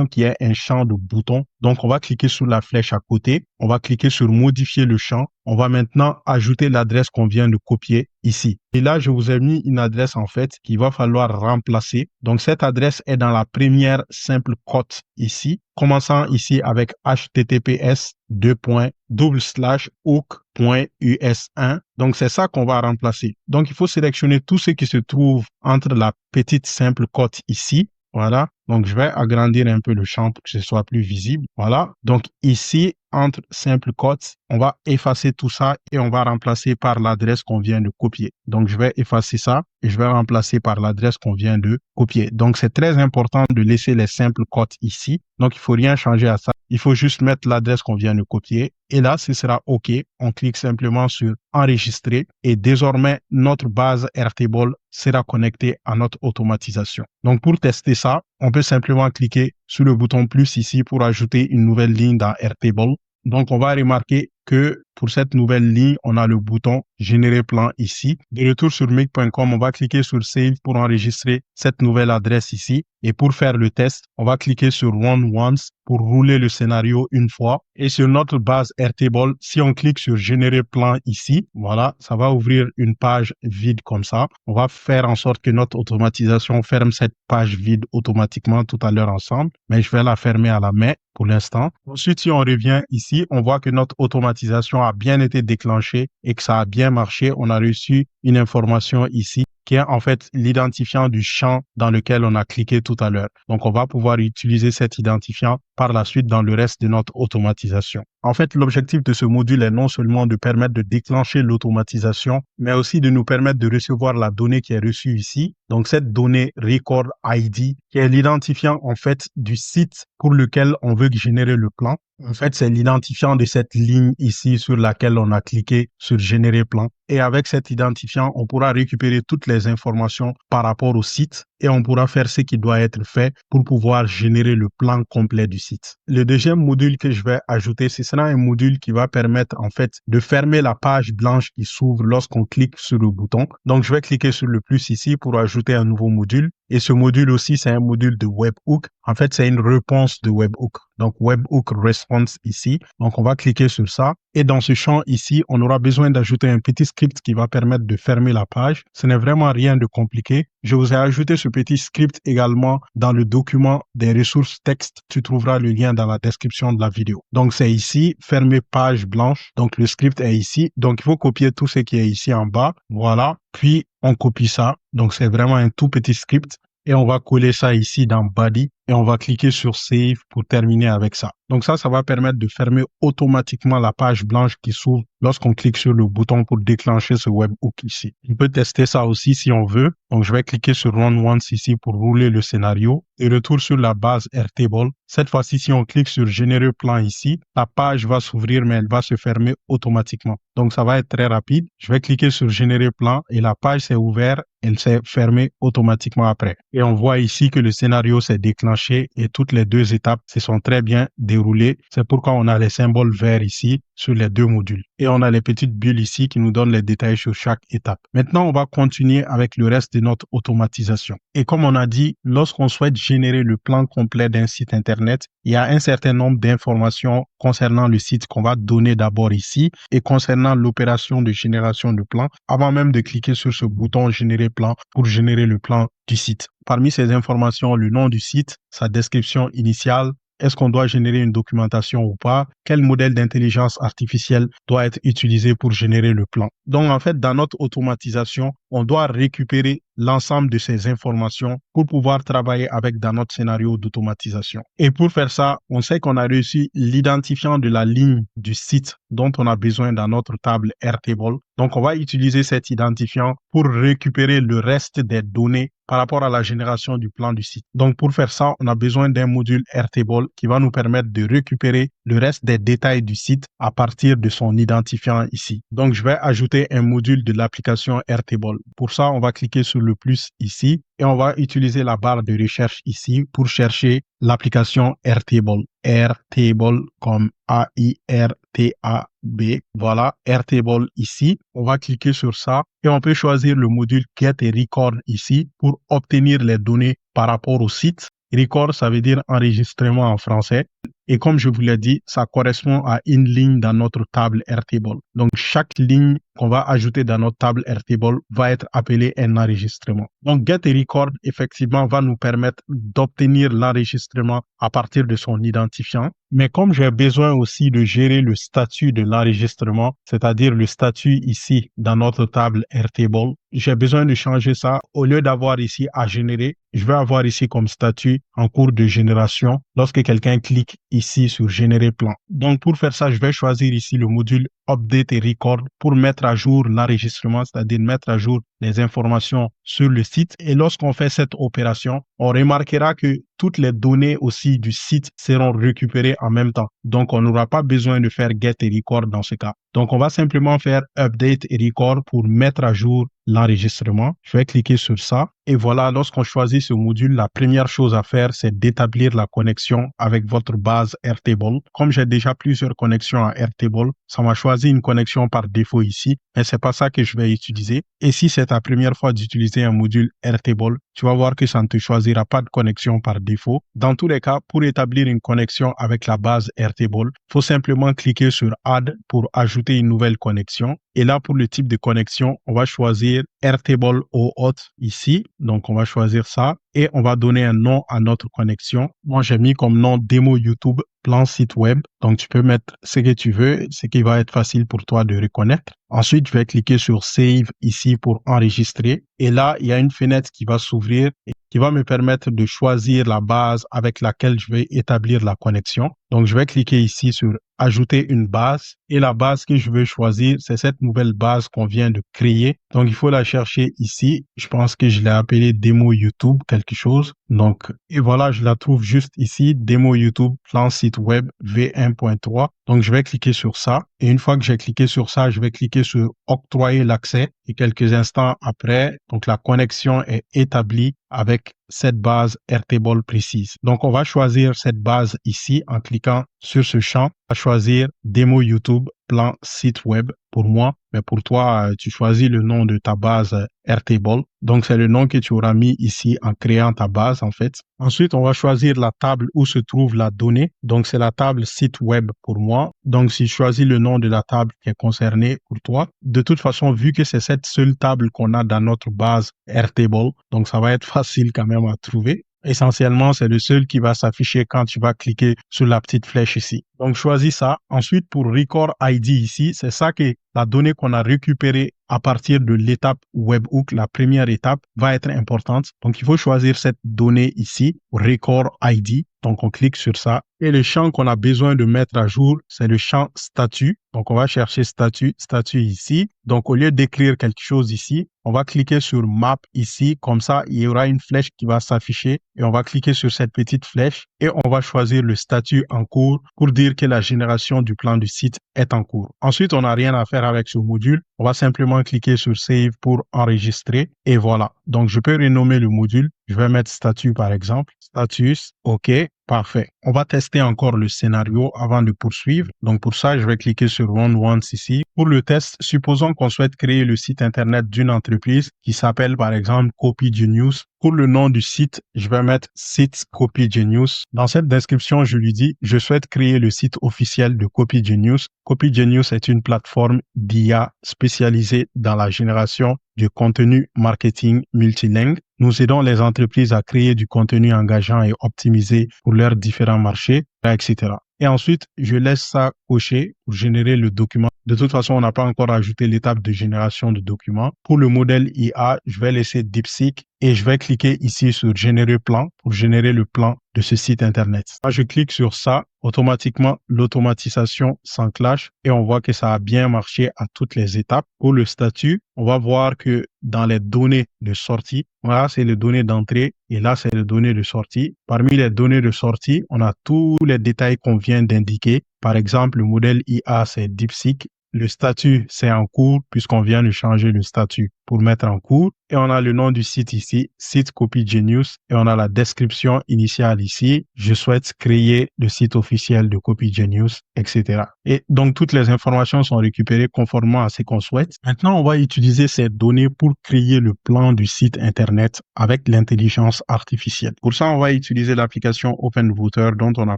qui est un champ de boutons. Donc, on va cliquer sur la flèche à côté. On va cliquer sur Modifier le champ. On va maintenant ajouter l'adresse qu'on vient de copier ici. Et là, je vous ai mis une adresse en fait qu'il va falloir remplacer. Donc, cette adresse est dans la première simple cote ici, commençant ici avec https://hook.us1. Donc, c'est ça qu'on va remplacer. Donc, il faut sélectionner tout ce qui se trouve entre la petite simple cote ici. Voilà. Donc, je vais agrandir un peu le champ pour que ce soit plus visible. Voilà. Donc, ici, entre simple quotes, on va effacer tout ça et on va remplacer par l'adresse qu'on vient de copier. Donc, je vais effacer ça et je vais remplacer par l'adresse qu'on vient de copier. Donc, c'est très important de laisser les simples quotes ici. Donc, il faut rien changer à ça. Il faut juste mettre l'adresse qu'on vient de copier. Et là, ce sera OK. On clique simplement sur Enregistrer et désormais, notre base Airtable sera connectée à notre automatisation. Donc, pour tester ça, on peut simplement cliquer sur le bouton plus ici pour ajouter une nouvelle ligne dans Airtable. Donc, on va remarquer que pour cette nouvelle ligne, on a le bouton Générer plan ici. De retour sur make.com, on va cliquer sur Save pour enregistrer cette nouvelle adresse ici. Et pour faire le test, on va cliquer sur Run Once pour rouler le scénario une fois. Et sur notre base Airtable, si on clique sur Générer plan ici, voilà, ça va ouvrir une page vide comme ça. On va faire en sorte que notre automatisation ferme cette page vide automatiquement tout à l'heure ensemble. Mais je vais la fermer à la main pour l'instant. Ensuite, si on revient ici, on voit que notre automatisation a bien été déclenchée et que ça a bien marché. On a reçu une information ici qui est en fait l'identifiant du champ dans lequel on a cliqué tout à l'heure. Donc, on va pouvoir utiliser cet identifiant par la suite dans le reste de notre automatisation. En fait, l'objectif de ce module est non seulement de permettre de déclencher l'automatisation, mais aussi de nous permettre de recevoir la donnée qui est reçue ici. Donc, cette donnée Record ID, qui est l'identifiant, en fait, du site pour lequel on veut générer le plan. En fait, c'est l'identifiant de cette ligne ici sur laquelle on a cliqué sur générer plan. Et avec cet identifiant, on pourra récupérer toutes les informations par rapport au site et on pourra faire ce qui doit être fait pour pouvoir générer le plan complet du site. Le deuxième module que je vais ajouter, ce sera un module qui va permettre en fait de fermer la page blanche qui s'ouvre lorsqu'on clique sur le bouton. Donc, je vais cliquer sur le plus ici pour ajouter un nouveau module. Et ce module aussi, c'est un module de webhook. En fait, c'est une réponse de webhook. Donc, webhook response ici. Donc, on va cliquer sur ça. Et dans ce champ ici, on aura besoin d'ajouter un petit script qui va permettre de fermer la page. Ce n'est vraiment rien de compliqué. Je vous ai ajouté ce petit script également dans le document des ressources texte. Tu trouveras le lien dans la description de la vidéo. Donc, c'est ici, fermer page blanche. Donc, le script est ici. Donc, il faut copier tout ce qui est ici en bas. Voilà. Puis, on copie ça. Donc, c'est vraiment un tout petit script. Et on va coller ça ici dans Body et on va cliquer sur Save pour terminer avec ça. Donc ça va permettre de fermer automatiquement la page blanche qui s'ouvre lorsqu'on clique sur le bouton pour déclencher ce webhook ici. On peut tester ça aussi si on veut. Donc je vais cliquer sur Run Once ici pour rouler le scénario et retour sur la base Airtable. Cette fois-ci, si on clique sur Générer plan ici, la page va s'ouvrir mais elle va se fermer automatiquement. Donc ça va être très rapide. Je vais cliquer sur Générer plan et la page s'est ouverte. Elle s'est fermée automatiquement après. Et on voit ici que le scénario s'est déclenché et toutes les deux étapes se sont très bien déroulées. C'est pourquoi on a les symboles verts ici sur les deux modules. Et on a les petites bulles ici qui nous donnent les détails sur chaque étape. Maintenant, on va continuer avec le reste de notre automatisation. Et comme on a dit, lorsqu'on souhaite générer le plan complet d'un site Internet, il y a un certain nombre d'informations concernant le site qu'on va donner d'abord ici et concernant l'opération de génération de plan avant même de cliquer sur ce bouton générer plan pour générer le plan du site. Parmi ces informations, le nom du site, sa description initiale, est-ce qu'on doit générer une documentation ou pas? Quel modèle d'intelligence artificielle doit être utilisé pour générer le plan? Donc, en fait, dans notre automatisation, on doit récupérer l'ensemble de ces informations pour pouvoir travailler avec dans notre scénario d'automatisation. Et pour faire ça, on sait qu'on a reçu l'identifiant de la ligne du site dont on a besoin dans notre table Airtable. Donc, on va utiliser cet identifiant pour récupérer le reste des données par rapport à la génération du plan du site. Donc, pour faire ça, on a besoin d'un module Airtable qui va nous permettre de récupérer le reste des détails du site à partir de son identifiant ici. Donc, je vais ajouter un module de l'application Airtable. Pour ça, on va cliquer sur le plus ici et on va utiliser la barre de recherche ici pour chercher l'application Airtable. Airtable comme A-I-R-T-A-B. Voilà, Airtable ici. On va cliquer sur ça et on peut choisir le module Get et Record ici pour obtenir les données par rapport au site. Record, ça veut dire enregistrement en français. Et comme je vous l'ai dit, ça correspond à une ligne dans notre table Airtable. Donc, chaque ligne qu'on va ajouter dans notre table Airtable va être appelée un enregistrement. Donc, Get et Record, effectivement, va nous permettre d'obtenir l'enregistrement à partir de son identifiant. Mais comme j'ai besoin aussi de gérer le statut de l'enregistrement, c'est-à-dire le statut ici dans notre table Airtable, j'ai besoin de changer ça. Au lieu d'avoir ici à générer, je vais avoir ici comme statut en cours de génération lorsque quelqu'un clique ici sur générer plan. Donc, pour faire ça, je vais choisir ici le module Update et Record pour mettre à jour l'enregistrement, c'est-à-dire mettre à jour les informations sur le site. Et lorsqu'on fait cette opération, on remarquera que toutes les données aussi du site seront récupérées en même temps. Donc, on n'aura pas besoin de faire Get et Record dans ce cas. Donc, on va simplement faire Update et Record pour mettre à jour l'enregistrement. Je vais cliquer sur ça. Et voilà, lorsqu'on choisit ce module, la première chose à faire, c'est d'établir la connexion avec votre base Airtable. Comme j'ai déjà plusieurs connexions à Airtable, ça m'a choisi une connexion par défaut ici, mais c'est pas ça que je vais utiliser. Et si c'est ta première fois d'utiliser un module Airtable, tu vas voir que ça ne te choisira pas de connexion par défaut. Dans tous les cas, pour établir une connexion avec la base Airtable, il faut simplement cliquer sur Add pour ajouter une nouvelle connexion. Et là, pour le type de connexion, on va choisir Airtable OAuth ici. Donc, on va choisir ça et on va donner un nom à notre connexion. Moi, j'ai mis comme nom démo YouTube plan site web. Donc, tu peux mettre ce que tu veux, ce qui va être facile pour toi de reconnaître. Ensuite, je vais cliquer sur Save ici pour enregistrer. Et là, il y a une fenêtre qui va s'ouvrir et qui va me permettre de choisir la base avec laquelle je vais établir la connexion. Donc, je vais cliquer ici sur ajouter une base et la base que je veux choisir, c'est cette nouvelle base qu'on vient de créer. Donc, il faut la chercher ici. Je pense que je l'ai appelée démo YouTube, quelque chose. Donc, et voilà, je la trouve juste ici, démo YouTube, plan site web V1.3. Donc, je vais cliquer sur ça. Et une fois que j'ai cliqué sur ça, je vais cliquer sur octroyer l'accès. Et quelques instants après, donc la connexion est établie avec cette base Airtable précise. Donc, on va choisir cette base ici en cliquant sur ce champ. On va choisir démo YouTube, plan site web pour moi. Mais pour toi, tu choisis le nom de ta base Airtable. Donc, c'est le nom que tu auras mis ici en créant ta base, en fait. Ensuite, on va choisir la table où se trouve la donnée. Donc, c'est la table site web pour moi. Donc, si je choisis le nom de la table qui est concernée pour toi, de toute façon, vu que c'est cette seule table qu'on a dans notre base Airtable, donc ça va être facile quand même à trouver. Essentiellement, c'est le seul qui va s'afficher quand tu vas cliquer sur la petite flèche ici. Donc, choisis ça. Ensuite, pour Record ID ici, c'est ça que la donnée qu'on a récupérée à partir de l'étape webhook, la première étape, va être importante. Donc, il faut choisir cette donnée ici, Record ID. Donc, on clique sur ça. Et le champ qu'on a besoin de mettre à jour, c'est le champ statut. Donc, on va chercher statut ici. Donc, au lieu d'écrire quelque chose ici, on va cliquer sur Map ici. Comme ça, il y aura une flèche qui va s'afficher et on va cliquer sur cette petite flèche et on va choisir le statut en cours pour dire que la génération du plan du site est en cours. Ensuite, on n'a rien à faire avec ce module. On va simplement cliquer sur Save pour enregistrer et voilà. Donc, je peux renommer le module. Je vais mettre statut par exemple. Status, OK. Parfait. On va tester encore le scénario avant de poursuivre. Donc, pour ça, je vais cliquer sur Run Once ici. Pour le test, supposons qu'on souhaite créer le site Internet d'une entreprise qui s'appelle, par exemple, Copy Genius. Pour le nom du site, je vais mettre site Copy Genius. Dans cette description, je lui dis, je souhaite créer le site officiel de Copy Genius. Copy Genius est une plateforme d'IA spécialisée dans la génération de contenu marketing multilingue. Nous aidons les entreprises à créer du contenu engageant et optimisé pour leurs différents marchés, etc. Et ensuite, je laisse ça cocher pour générer le document. De toute façon, on n'a pas encore ajouté l'étape de génération de documents. Pour le modèle IA, je vais laisser DeepSeek et je vais cliquer ici sur générer plan pour générer le plan de ce site Internet. Quand je clique sur ça, automatiquement, l'automatisation s'enclenche et on voit que ça a bien marché à toutes les étapes. Pour le statut, on va voir que dans les données de sortie, voilà, c'est les données d'entrée et là, c'est les données de sortie. Parmi les données de sortie, on a tous les détails qu'on vient d'indiquer. Par exemple, le modèle IA, c'est DeepSeek. Le statut, c'est en cours puisqu'on vient de changer le statut pour mettre en cours. Et on a le nom du site ici, site Copy Genius. Et on a la description initiale ici. Je souhaite créer le site officiel de Copy Genius, etc. Et donc, toutes les informations sont récupérées conformément à ce qu'on souhaite. Maintenant, on va utiliser ces données pour créer le plan du site Internet avec l'intelligence artificielle. Pour ça, on va utiliser l'application OpenRouter dont on a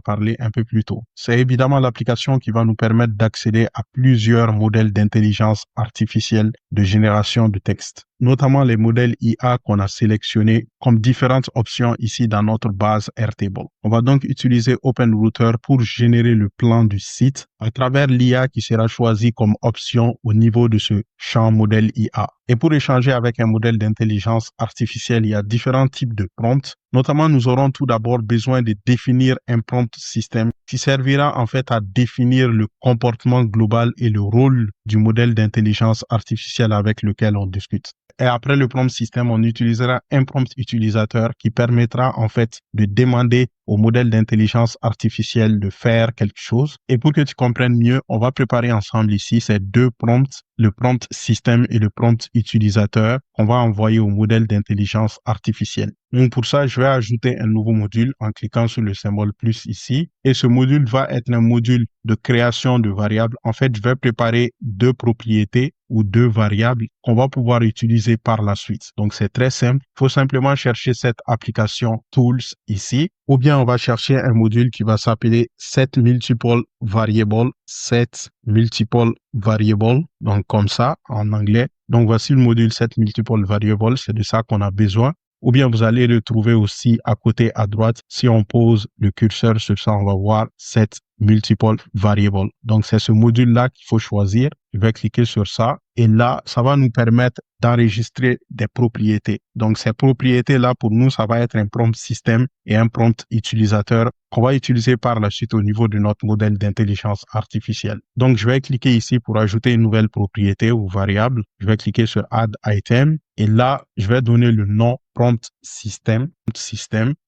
parlé un peu plus tôt. C'est évidemment l'application qui va nous permettre d'accéder à plusieurs modèles d'intelligence artificielle de génération de texte, notamment les modèles IA qu'on a sélectionnés comme différentes options ici dans notre base Airtable. On va donc utiliser OpenRouter pour générer le plan du site à travers l'IA qui sera choisi comme option au niveau de ce champ modèle IA. Et pour échanger avec un modèle d'intelligence artificielle, il y a différents types de prompts. Notamment, nous aurons tout d'abord besoin de définir un prompt système qui servira en fait à définir le comportement global et le rôle du modèle d'intelligence artificielle avec lequel on discute. Et après le prompt système, on utilisera un prompt utilisateur qui permettra en fait de demander au modèle d'intelligence artificielle de faire quelque chose. Et pour que tu comprennes mieux, on va préparer ensemble ici ces deux prompts, le prompt système et le prompt utilisateur qu'on va envoyer au modèle d'intelligence artificielle. Donc pour ça, je vais ajouter un nouveau module en cliquant sur le symbole plus ici. Et ce module va être un module de création de variables. En fait, je vais préparer deux propriétés ou deux variables qu'on va pouvoir utiliser par la suite. Donc, c'est très simple. Il faut simplement chercher cette application Tools ici, ou bien on va chercher un module qui va s'appeler setMultipleVariable, donc comme ça en anglais. Donc, voici le module setMultipleVariable, c'est de ça qu'on a besoin. Ou bien vous allez le trouver aussi à côté à droite. Si on pose le curseur sur ça, on va voir set multiple variable. Donc, c'est ce module-là qu'il faut choisir. Je vais cliquer sur ça. Et là, ça va nous permettre d'enregistrer des propriétés. Donc, ces propriétés-là, pour nous, ça va être un prompt système et un prompt utilisateur qu'on va utiliser par la suite au niveau de notre modèle d'intelligence artificielle. Donc, je vais cliquer ici pour ajouter une nouvelle propriété ou variable. Je vais cliquer sur Add Item. Et là, je vais donner le nom prompt system.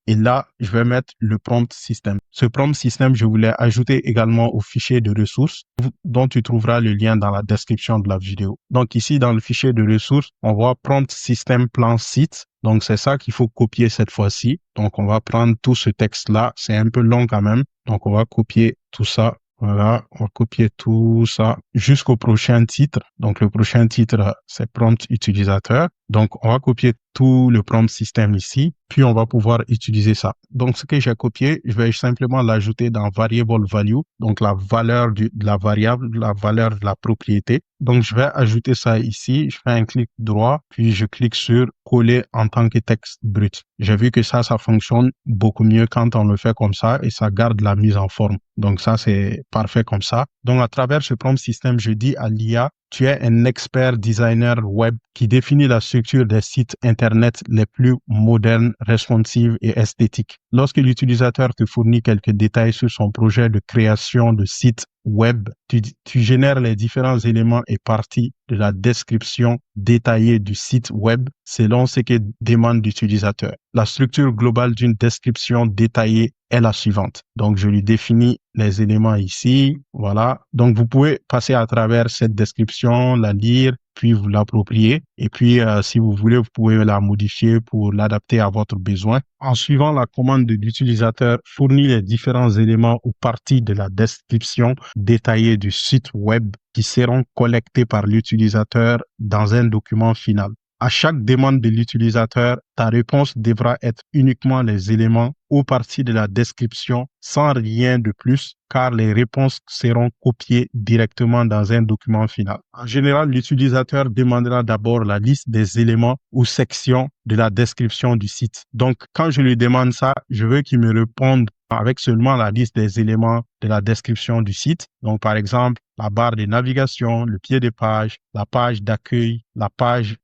Et là, je vais mettre le prompt system. Ce prompt system, je voulais ajouter également au fichier de ressources dont tu trouveras le lien dans la description de la vidéo. Donc ici, dans le fichier de ressources, on voit prompt system plan site. Donc c'est ça qu'il faut copier cette fois-ci. Donc on va prendre tout ce texte-là. C'est un peu long quand même. Donc on va copier tout ça. Voilà, on va copier tout ça jusqu'au prochain titre. Donc, le prochain titre, c'est prompt utilisateur. Donc, on va copier tout le prompt système ici, puis on va pouvoir utiliser ça. Donc, ce que j'ai copié, je vais simplement l'ajouter dans variable value, donc la valeur de la variable, la valeur de la propriété. Donc, je vais ajouter ça ici. Je fais un clic droit, puis je clique sur coller en tant que texte brut. J'ai vu que ça fonctionne beaucoup mieux quand on le fait comme ça et ça garde la mise en forme. Donc, ça, c'est parfait comme ça. Donc, à travers ce prompt système, je dis à l'IA, tu es un expert designer web qui définit la structure des sites Internet les plus modernes, responsives et esthétiques. Lorsque l'utilisateur te fournit quelques détails sur son projet de création de site web, tu génères les différents éléments et parties de la description détaillée du site web selon ce que demande l'utilisateur. La structure globale d'une description détaillée est la suivante. Donc, je lui définis les éléments ici. Voilà. Donc, vous pouvez passer à travers cette description, la lire, puis vous l'approprier. Et puis, si vous voulez, vous pouvez la modifier pour l'adapter à votre besoin. En suivant la commande de l'utilisateur, fournit les différents éléments ou parties de la description détaillée du site web qui seront collectés par l'utilisateur dans un document final. À chaque demande de l'utilisateur, ta réponse devra être uniquement les éléments ou parties de la description sans rien de plus, car les réponses seront copiées directement dans un document final. En général, l'utilisateur demandera d'abord la liste des éléments ou sections de la description du site. Donc, quand je lui demande ça, je veux qu'il me réponde avec seulement la liste des éléments de la description du site. Donc, par exemple, la barre de navigation, le pied de page, la page d'accueil,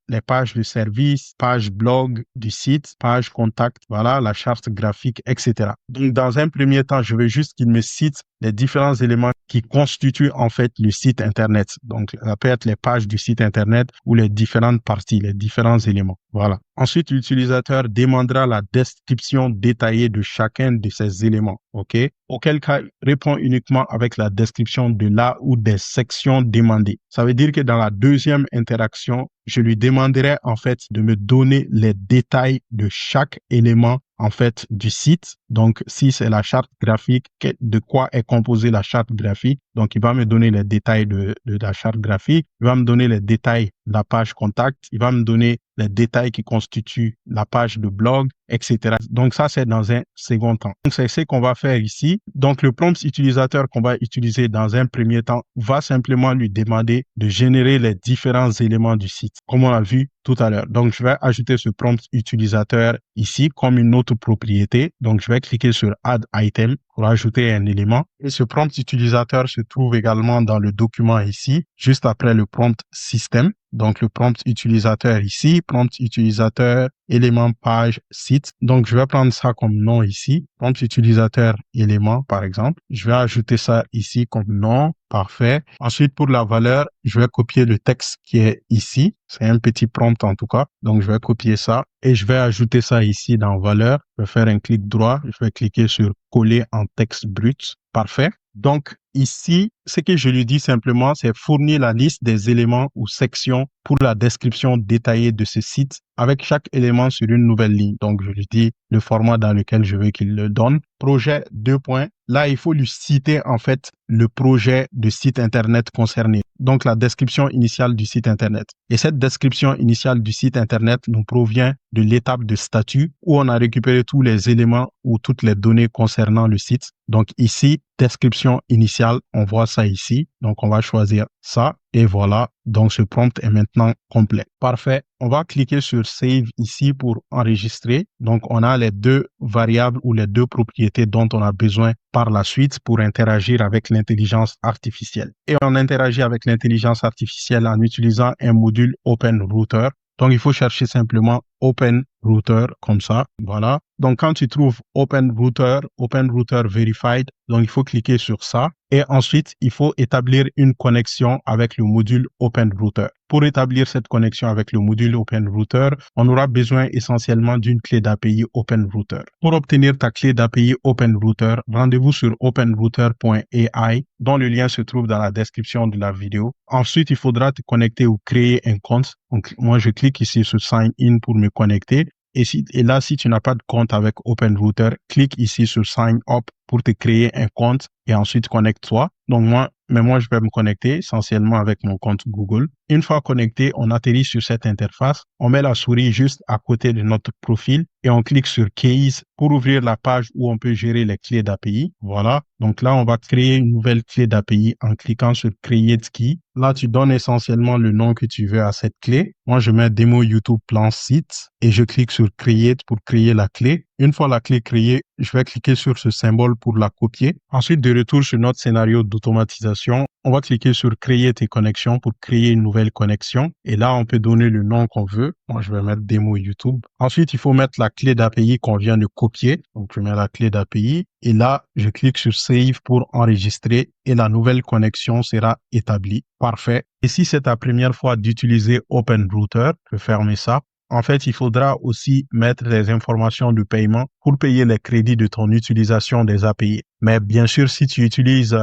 les pages de service, page blog du site, page contact, voilà, la charte graphique, etc. Donc, dans un premier temps, je veux juste qu'il me cite les différents éléments qui constituent en fait le site Internet. Donc, ça peut être les pages du site Internet ou les différentes parties, les différents éléments. Voilà. Ensuite, l'utilisateur demandera la description détaillée de chacun de ces éléments. OK? Auquel cas, il répond uniquement avec la description de là ou des sections demandées. Ça veut dire que dans la deuxième interaction, je lui demanderai en fait de me donner les détails de chaque élément en fait du site. Donc, si c'est la charte graphique, de quoi est composée la charte graphique? Donc, il va me donner les détails de la charte graphique. Il va me donner les détails de la page contact. Il va me donner les détails qui constituent la page de blog, etc. Donc, ça, c'est dans un second temps. Donc, c'est ce qu'on va faire ici. Donc, le prompt utilisateur qu'on va utiliser dans un premier temps va simplement lui demander de générer les différents éléments du site, comme on l'a vu tout à l'heure. Donc, je vais ajouter ce prompt utilisateur ici comme une autre propriété. Donc, je vais cliquer sur Add Item pour ajouter un élément. Et ce prompt utilisateur se trouve également dans le document ici, juste après le prompt système. Donc, le prompt utilisateur ici, prompt utilisateur, élément page, site. Donc, je vais prendre ça comme nom ici, prompt utilisateur, élément, par exemple. Je vais ajouter ça ici comme nom. Parfait. Ensuite, pour la valeur, je vais copier le texte qui est ici. C'est un petit prompt en tout cas. Donc, je vais copier ça et je vais ajouter ça ici dans valeur. Je vais faire un clic droit. Je vais cliquer sur coller en texte brut. Parfait. Donc, ici, ce que je lui dis simplement, c'est fournir la liste des éléments ou sections pour la description détaillée de ce site avec chaque élément sur une nouvelle ligne. Donc, je lui dis le format dans lequel je veux qu'il le donne. Projet 2 points. Là, il faut lui citer en fait le projet de site Internet concerné. Donc, la description initiale du site Internet. Et cette description initiale du site Internet nous provient de l'étape de statut où on a récupéré tous les éléments ou toutes les données concernant le site. Donc ici, description initiale, on voit ça ici. Donc on va choisir ça et voilà. Donc ce prompt est maintenant complet. Parfait. On va cliquer sur Save ici pour enregistrer. Donc on a les deux variables ou les deux propriétés dont on a besoin par la suite pour interagir avec l'intelligence artificielle. Et on interagit avec l'intelligence artificielle en utilisant un module OpenRouter. Donc, il faut chercher simplement OpenRouter comme ça. Voilà. Donc, quand tu trouves OpenRouter Verified, donc il faut cliquer sur ça. Et ensuite, il faut établir une connexion avec le module OpenRouter. Pour établir cette connexion avec le module OpenRouter, on aura besoin essentiellement d'une clé d'API OpenRouter. Pour obtenir ta clé d'API OpenRouter, rendez-vous sur openrouter.ai, dont le lien se trouve dans la description de la vidéo. Ensuite, il faudra te connecter ou créer un compte. Donc, moi, je clique ici sur Sign In pour me connecter. Et là, si tu n'as pas de compte avec OpenRouter, clique ici sur Sign Up pour te créer un compte et ensuite connecte-toi. Donc moi, je vais me connecter essentiellement avec mon compte Google. Une fois connecté, on atterrit sur cette interface. On met la souris juste à côté de notre profil et on clique sur Keys pour ouvrir la page où on peut gérer les clés d'API. Voilà. Donc là, on va créer une nouvelle clé d'API en cliquant sur Create Key. Là, tu donnes essentiellement le nom que tu veux à cette clé. Moi, je mets démo YouTube plan site et je clique sur Create pour créer la clé. Une fois la clé créée, je vais cliquer sur ce symbole pour la copier. Ensuite, de retour sur notre scénario d'automatisation, on va cliquer sur Créer tes connexions pour créer une nouvelle connexion. Et là, on peut donner le nom qu'on veut. Moi, je vais mettre démo YouTube. Ensuite, il faut mettre la clé d'API qu'on vient de copier. Donc, je mets la clé d'API. Et là, je clique sur Save pour enregistrer et la nouvelle connexion sera établie. Parfait. Et si c'est ta première fois d'utiliser OpenRouter, je vais fermer ça. En fait, il faudra aussi mettre les informations de paiement pour payer les crédits de ton utilisation des API. Mais bien sûr, si tu utilises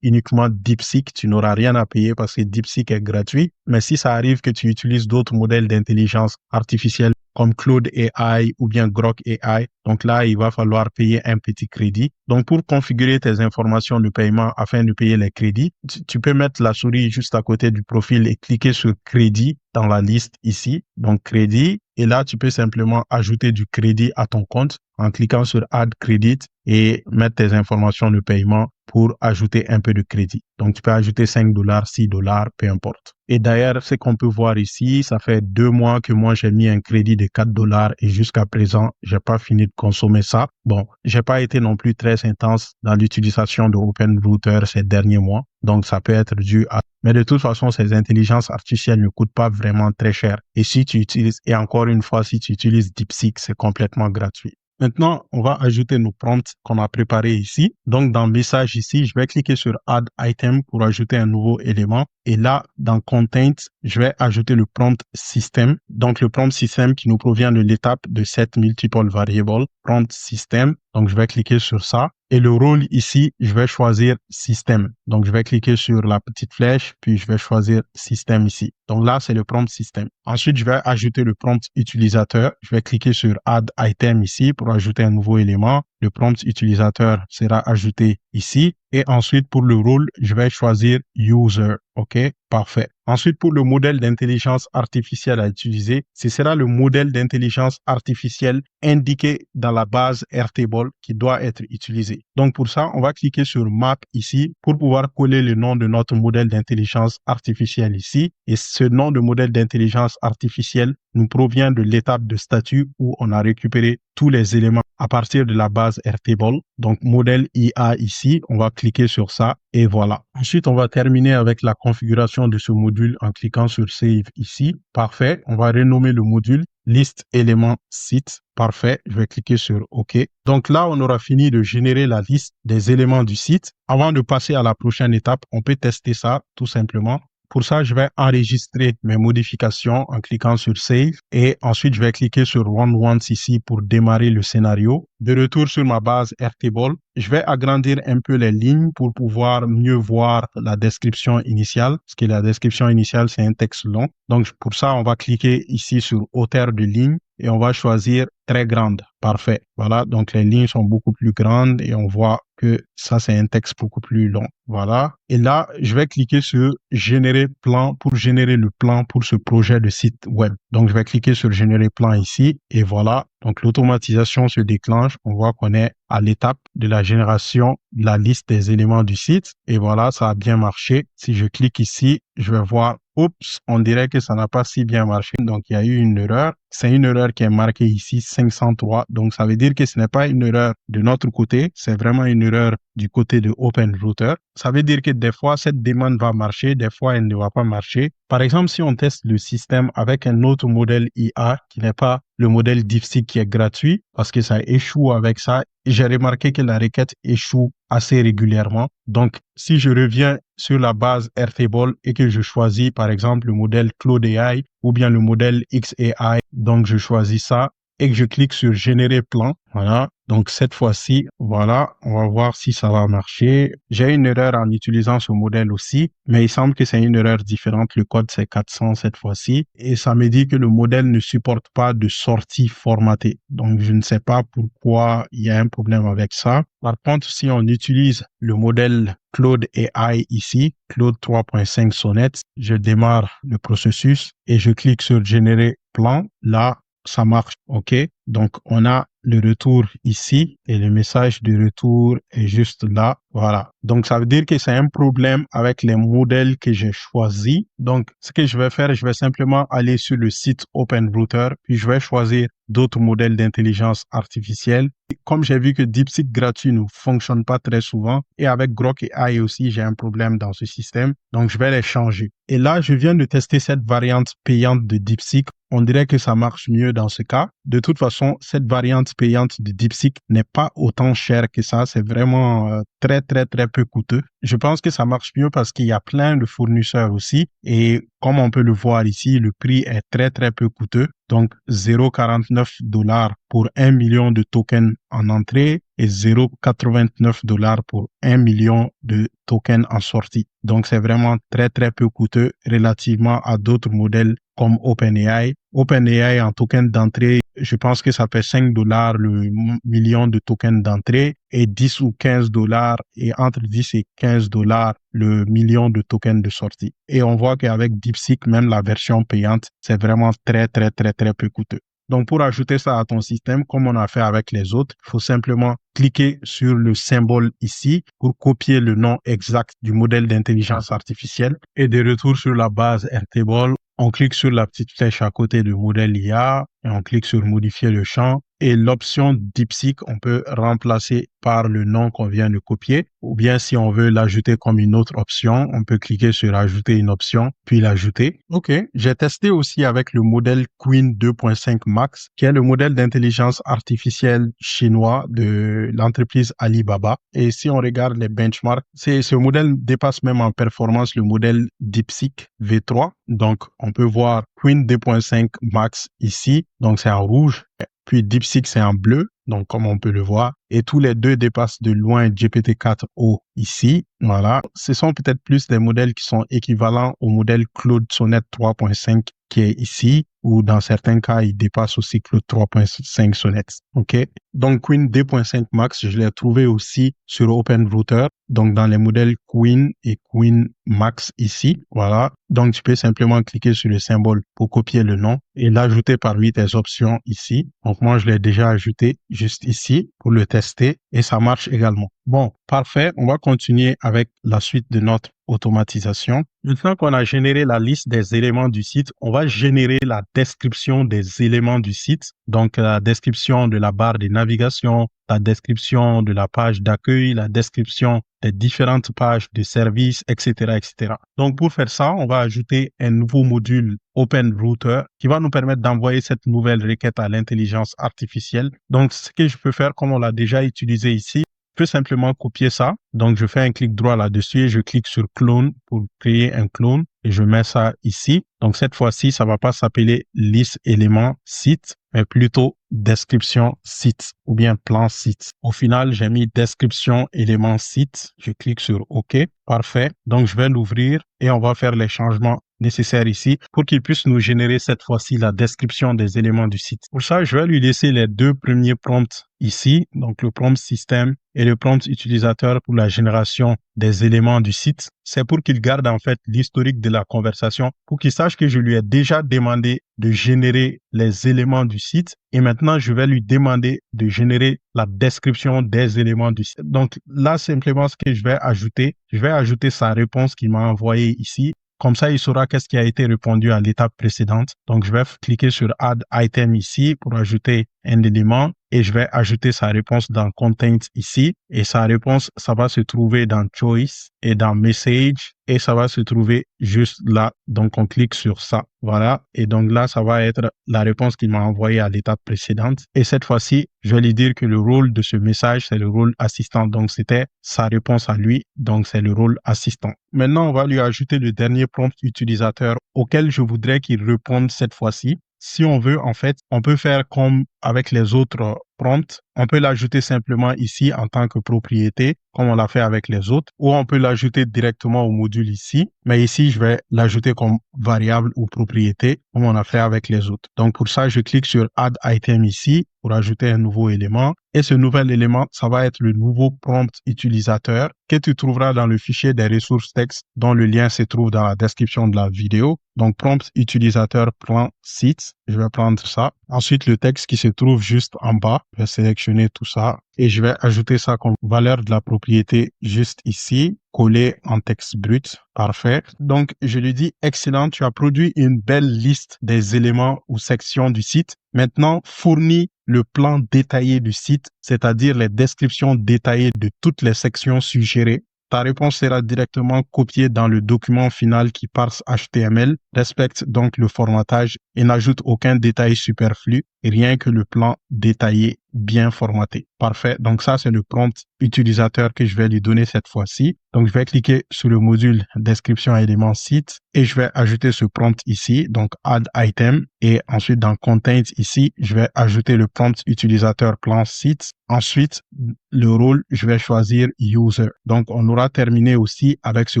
uniquement DeepSeek, tu n'auras rien à payer parce que DeepSeek est gratuit. Mais si ça arrive que tu utilises d'autres modèles d'intelligence artificielle comme Claude AI ou bien Grok AI, donc là, il va falloir payer un petit crédit. Donc, pour configurer tes informations de paiement afin de payer les crédits, tu peux mettre la souris juste à côté du profil et cliquer sur crédit dans la liste ici. Donc, crédit. Et là, tu peux simplement ajouter du crédit à ton compte en cliquant sur Add Credit et mettre tes informations de paiement pour ajouter un peu de crédit. Donc, tu peux ajouter $5, $6, peu importe. Et d'ailleurs, ce qu'on peut voir ici, ça fait 2 mois que moi, j'ai mis un crédit de $4 et jusqu'à présent, j'ai pas fini de consommer ça. Bon, j'ai pas été non plus très intense dans l'utilisation de OpenRouter ces derniers mois. Donc, ça peut être dû à... Mais de toute façon, ces intelligences artificielles ne coûtent pas vraiment très cher. Et si tu utilises, et encore une fois, si tu utilises DeepSeek, c'est complètement gratuit. Maintenant, on va ajouter nos prompts qu'on a préparés ici. Donc, dans Message ici, je vais cliquer sur Add Item pour ajouter un nouveau élément. Et là, dans Content, je vais ajouter le prompt System. Donc, le prompt System qui nous provient de l'étape de Set Multiple Variable, prompt System. Donc, je vais cliquer sur ça. Et le rôle ici, je vais choisir System. Donc, je vais cliquer sur la petite flèche, puis je vais choisir System ici. Donc là, c'est le prompt System. Ensuite, je vais ajouter le prompt utilisateur. Je vais cliquer sur Add Item ici pour ajouter un nouveau élément. Le prompt utilisateur sera ajouté ici. Et ensuite, pour le rôle, je vais choisir User. OK, parfait. Ensuite, pour le modèle d'intelligence artificielle à utiliser, ce sera le modèle d'intelligence artificielle indiqué dans la base Airtable qui doit être utilisé. Donc, pour ça, on va cliquer sur Map ici pour pouvoir coller le nom de notre modèle d'intelligence artificielle ici. Et ce nom de modèle d'intelligence artificielle nous provient de l'étape de statut où on a récupéré tous les éléments à partir de la base Airtable. Donc, modèle IA ici, on va cliquer sur ça et voilà. Ensuite, on va terminer avec la configuration de ce module en cliquant sur Save ici. Parfait. On va renommer le module liste élément site. Parfait. Je vais cliquer sur OK. Donc là, on aura fini de générer la liste des éléments du site. Avant de passer à la prochaine étape, on peut tester ça tout simplement. Pour ça, je vais enregistrer mes modifications en cliquant sur Save et ensuite, je vais cliquer sur Run Once ici pour démarrer le scénario. De retour sur ma base Airtable, je vais agrandir un peu les lignes pour pouvoir mieux voir la description initiale, parce que la description initiale, c'est un texte long. Donc, pour ça, on va cliquer ici sur hauteur de ligne et on va choisir très grande. Parfait. Voilà, donc les lignes sont beaucoup plus grandes et on voit que ça, c'est un texte beaucoup plus long. Voilà. Et là, je vais cliquer sur générer plan pour générer le plan pour ce projet de site web. Donc, je vais cliquer sur générer plan ici et voilà. Donc, l'automatisation se déclenche. On voit qu'on est à l'étape de la génération de la liste des éléments du site. Et voilà, ça a bien marché. Si je clique ici, je vais voir, oups, on dirait que ça n'a pas si bien marché. Donc, il y a eu une erreur. C'est une erreur qui est marquée ici, 503. Donc, ça veut dire que ce n'est pas une erreur de notre côté. C'est vraiment une erreur du côté de OpenRouter. Ça veut dire que des fois, cette demande va marcher, des fois, elle ne va pas marcher. Par exemple, si on teste le système avec un autre modèle IA qui n'est pas le modèle DeepSeek qui est gratuit, parce que ça échoue avec ça, j'ai remarqué que la requête échoue assez régulièrement. Donc, si je reviens sur la base Airtable et que je choisis, par exemple, le modèle Claude AI ou bien le modèle XAI, donc je choisis ça et que je clique sur générer plan, voilà. Donc, cette fois-ci, voilà, on va voir si ça va marcher. J'ai une erreur en utilisant ce modèle aussi, mais il semble que c'est une erreur différente. Le code, c'est 400 cette fois-ci. Et ça me dit que le modèle ne supporte pas de sortie formatée. Donc, je ne sais pas pourquoi il y a un problème avec ça. Par contre, si on utilise le modèle Claude AI ici, Claude 3.5 Sonnet, je démarre le processus et je clique sur générer plan. Là, ça marche, OK? Donc, on a le retour ici et le message de retour est juste là. Voilà. Donc, ça veut dire que c'est un problème avec les modèles que j'ai choisis. Donc, ce que je vais faire, je vais simplement aller sur le site OpenRouter, puis je vais choisir d'autres modèles d'intelligence artificielle. Comme j'ai vu que DeepSeek gratuit ne fonctionne pas très souvent et avec Grok et AI aussi, j'ai un problème dans ce système. Donc, je vais les changer. Et là, je viens de tester cette variante payante de DeepSeek. On dirait que ça marche mieux dans ce cas. De toute façon, cette variante payante de DeepSeek n'est pas autant chère que ça. C'est vraiment très, très, très peu coûteux. Je pense que ça marche mieux parce qu'il y a plein de fournisseurs aussi. Et comme on peut le voir ici, le prix est très, très peu coûteux. Donc, 0,49 $ pour 1 million de tokens en entrée et 0,89 $ pour 1 million de tokens en sortie. Donc, c'est vraiment très, très peu coûteux relativement à d'autres modèles comme OpenAI. OpenAI en token d'entrée, je pense que ça fait 5 $ le million de tokens d'entrée et 10 ou 15 $ et entre 10 et 15 $ le million de tokens de sortie. Et on voit qu'avec DeepSeek, même la version payante, c'est vraiment très, très, très, très peu coûteux. Donc, pour ajouter ça à ton système, comme on a fait avec les autres, il faut simplement cliquer sur le symbole ici pour copier le nom exact du modèle d'intelligence artificielle. Et de retour sur la base Airtable, on clique sur la petite flèche à côté du modèle IA et on clique sur modifier le champ. Et l'option DeepSeek, on peut remplacer par le nom qu'on vient de copier. Ou bien si on veut l'ajouter comme une autre option, on peut cliquer sur ajouter une option, puis l'ajouter. OK. J'ai testé aussi avec le modèle Queen 2.5 Max, qui est le modèle d'intelligence artificielle chinois de l'entreprise Alibaba. Et si on regarde les benchmarks, ce modèle dépasse même en performance le modèle DeepSeek V3. Donc, on peut voir Queen 2.5 Max ici. Donc, c'est en rouge. Puis DeepSeek, c'est en bleu, donc comme on peut le voir. Et tous les deux dépassent de loin GPT-4o ici. Voilà. Ce sont peut-être plus des modèles qui sont équivalents au modèle Claude Sonnet 3.5 qui est ici, ou dans certains cas, il dépasse aussi Claude 3.5 Sonnet. OK? Donc, Queen 2.5 Max, je l'ai trouvé aussi sur OpenRouter, donc dans les modèles Queen et Queen Max ici. Voilà. Donc, tu peux simplement cliquer sur le symbole pour copier le nom et l'ajouter parmi tes options ici. Donc, moi, je l'ai déjà ajouté juste ici pour le tester et ça marche également. Bon, parfait. On va continuer avec la suite de notre automatisation. Maintenant qu'on a généré la liste des éléments du site, on va générer la description des éléments du site. Donc, la description de la barre de navigation, la description de la page d'accueil, la description des différentes pages de services, etc., etc. Donc, pour faire ça, on va ajouter un nouveau module OpenRouter qui va nous permettre d'envoyer cette nouvelle requête à l'intelligence artificielle. Donc, ce que je peux faire, comme on l'a déjà utilisé ici, je peux simplement copier ça Donc, je fais un clic droit là-dessus et je clique sur clone pour créer un clone et je mets ça ici. Donc, cette fois-ci, ça va pas s'appeler liste éléments site, mais plutôt description site ou bien plan site. Au final, j'ai mis description élément site. Je clique sur OK. Parfait. Donc, je vais l'ouvrir et on va faire les changements nécessaires ici pour qu'il puisse nous générer cette fois-ci la description des éléments du site. Pour ça, je vais lui laisser les deux premiers prompts ici, donc le prompt système et le prompt utilisateur pour la génération des éléments du site. C'est pour qu'il garde en fait l'historique de la conversation, pour qu'il sache que je lui ai déjà demandé de générer les éléments du site et maintenant je vais lui demander de générer la description des éléments du site. Donc là, simplement ce que je vais ajouter sa réponse qu'il m'a envoyée ici. Comme ça, il saura qu'est-ce qui a été répondu à l'étape précédente. Donc, je vais cliquer sur Add Item ici pour ajouter un élément et je vais ajouter sa réponse dans Content ici. Et sa réponse, ça va se trouver dans Choice et dans Message et ça va se trouver juste là. Donc, on clique sur ça. Voilà. Et donc là, ça va être la réponse qu'il m'a envoyée à l'étape précédente. Et cette fois-ci, je vais lui dire que le rôle de ce message, c'est le rôle assistant. Donc, c'était sa réponse à lui. Donc, c'est le rôle assistant. Maintenant, on va lui ajouter le dernier prompt utilisateur auquel je voudrais qu'il réponde cette fois-ci. Si on veut, en fait, on peut faire comme avec les autres prompts. On peut l'ajouter simplement ici en tant que propriété, comme on l'a fait avec les autres, ou on peut l'ajouter directement au module ici. Mais ici, je vais l'ajouter comme variable ou propriété, comme on a fait avec les autres. Donc, pour ça, je clique sur Add Item ici pour ajouter un nouveau élément. Et ce nouvel élément, ça va être le nouveau prompt utilisateur que tu trouveras dans le fichier des ressources texte dont le lien se trouve dans la description de la vidéo. Donc, prompt utilisateur plan site. Je vais prendre ça. Ensuite, le texte qui se trouve juste en bas. Je vais sélectionner tout ça et je vais ajouter ça comme valeur de la propriété juste ici, collé en texte brut. Parfait. Donc, je lui dis, excellent, tu as produit une belle liste des éléments ou sections du site. Maintenant, fournis le plan détaillé du site, c'est-à-dire les descriptions détaillées de toutes les sections suggérées. Ta réponse sera directement copiée dans le document final qui parse HTML, respecte donc le formatage et n'ajoute aucun détail superflu, rien que le plan détaillé bien formaté. Parfait. Donc ça, c'est le prompt utilisateur que je vais lui donner cette fois-ci. Donc, je vais cliquer sur le module description élément site et je vais ajouter ce prompt ici. Donc, add item et ensuite dans content ici, je vais ajouter le prompt utilisateur plan site. Ensuite, le rôle, je vais choisir user. Donc, on aura terminé aussi avec ce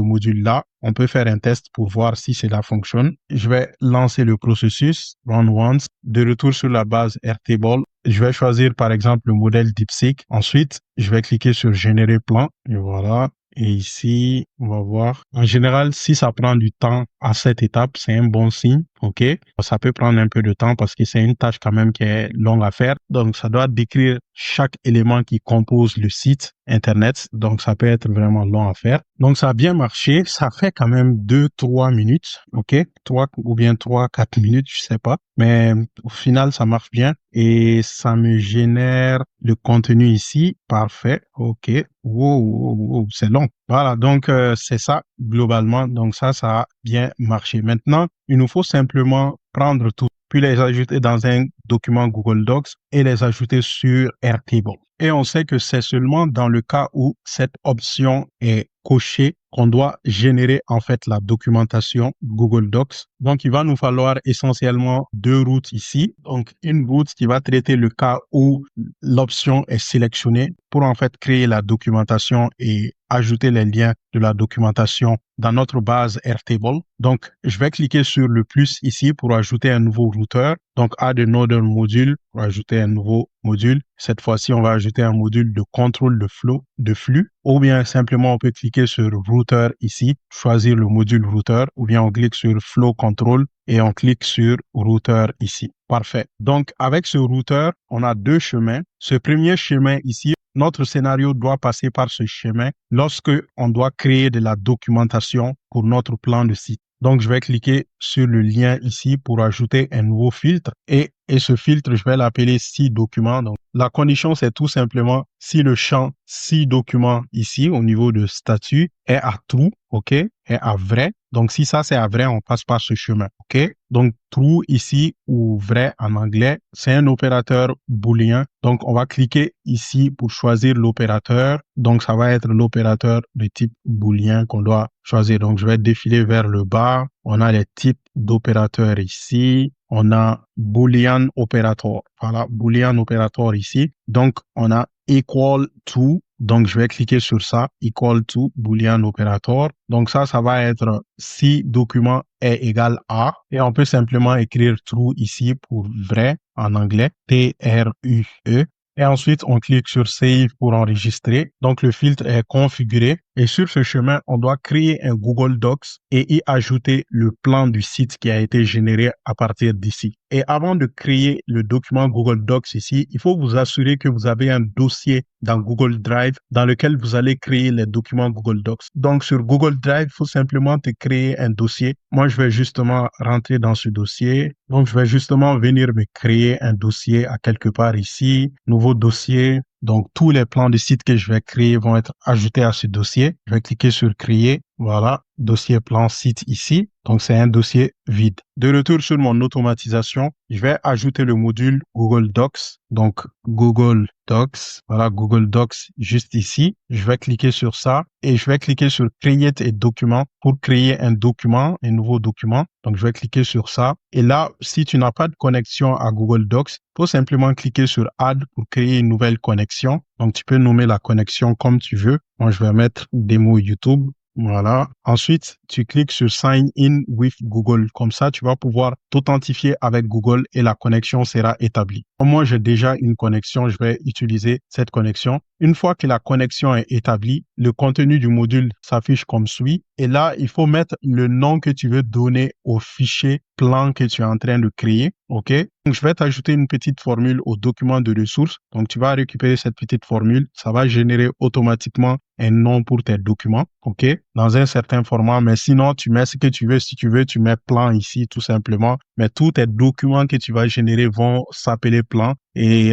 module-là. On peut faire un test pour voir si cela fonctionne. Je vais lancer le processus, run once, de retour sur la base Airtable. Je vais choisir par exemple le modèle DeepSeek. Ensuite, je vais cliquer sur générer plan et voilà. Et ici, on va voir. En général, si ça prend du temps à cette étape, c'est un bon signe. OK? Ça peut prendre un peu de temps parce que c'est une tâche quand même qui est longue à faire. Donc, ça doit décrire chaque élément qui compose le site Internet. Donc, ça peut être vraiment long à faire. Donc, ça a bien marché. Ça fait quand même 2-3 minutes. OK? 3 ou bien 3-4 minutes, je sais pas. Mais au final, ça marche bien. Et ça me génère le contenu ici. Parfait. OK. Wow, c'est long. Voilà. Donc, c'est ça globalement. Donc, ça a bien marché. Maintenant, il nous faut simplement prendre tout, puis les ajouter dans un document Google Docs et les ajouter sur Airtable. Et on sait que c'est seulement dans le cas où cette option est cochée qu'on doit générer en fait la documentation Google Docs. Donc, il va nous falloir essentiellement 2 routes ici. Donc, une route qui va traiter le cas où l'option est sélectionnée pour en fait créer la documentation et ajouter les liens de la documentation dans notre base Airtable. Donc, je vais cliquer sur le plus ici pour ajouter un nouveau routeur. Donc, add another module pour ajouter un nouveau module. Cette fois-ci, on va ajouter un module de contrôle de flux. Ou bien simplement, on peut cliquer sur routeur ici, choisir le module routeur, ou bien on clique sur flow control et on clique sur routeur ici. Parfait. Donc, avec ce routeur, on a 2 chemins. Ce premier chemin ici, notre scénario doit passer par ce chemin lorsque on doit créer de la documentation pour notre plan de site. Donc, je vais cliquer sur le lien ici pour ajouter un nouveau filtre et ce filtre, je vais l'appeler si document. Donc, la condition, c'est tout simplement si le champ si document ici au niveau de statut est à true, OK, est à vrai. Donc, si ça, c'est à vrai, on passe par ce chemin. OK? Donc, true ici ou vrai en anglais, c'est un opérateur booléen. Donc, on va cliquer ici pour choisir l'opérateur. Donc, ça va être l'opérateur de type booléen qu'on doit choisir. Donc, je vais défiler vers le bas. On a les types d'opérateurs ici. On a boolean operator. Voilà, boolean operator ici. Donc, on a equal to. Donc, je vais cliquer sur ça, equal to boolean operator. Donc, ça va être si document est égal à, et on peut simplement écrire true ici pour vrai en anglais, T-R-U-E. Et ensuite, on clique sur Save pour enregistrer. Donc, le filtre est configuré. Et sur ce chemin, on doit créer un Google Docs et y ajouter le plan du site qui a été généré à partir d'ici. Et avant de créer le document Google Docs ici, il faut vous assurer que vous avez un dossier dans Google Drive dans lequel vous allez créer les documents Google Docs. Donc, sur Google Drive, il faut simplement te créer un dossier. Moi, je vais justement rentrer dans ce dossier. Donc, je vais justement venir me créer un dossier à quelque part ici. Nouveau dossier. Donc, tous les plans de site que je vais créer vont être ajoutés à ce dossier. Je vais cliquer sur Créer. Voilà, dossier plan site ici. Donc, c'est un dossier vide. De retour sur mon automatisation, je vais ajouter le module Google Docs. Donc, Google Docs. Voilà, Google Docs juste ici. Je vais cliquer sur ça et je vais cliquer sur Create a document pour créer un document, un nouveau document. Donc, je vais cliquer sur ça. Et là, si tu n'as pas de connexion à Google Docs, il faut simplement cliquer sur Add pour créer une nouvelle connexion. Donc, tu peux nommer la connexion comme tu veux. Moi, je vais mettre démo YouTube. Voilà. Ensuite, tu cliques sur Sign in with Google. Comme ça, tu vas pouvoir t'authentifier avec Google et la connexion sera établie. Moi, j'ai déjà une connexion. Je vais utiliser cette connexion. Une fois que la connexion est établie, le contenu du module s'affiche comme suit. Et là, il faut mettre le nom que tu veux donner au fichier plan que tu es en train de créer. OK? Donc, je vais t'ajouter une petite formule au document de ressources. Donc, tu vas récupérer cette petite formule. Ça va générer automatiquement un nom pour tes documents. OK? Dans un certain format. Mais sinon, tu mets ce que tu veux. Si tu veux, tu mets plan ici, tout simplement. Mais tous tes documents que tu vas générer vont s'appeler plan et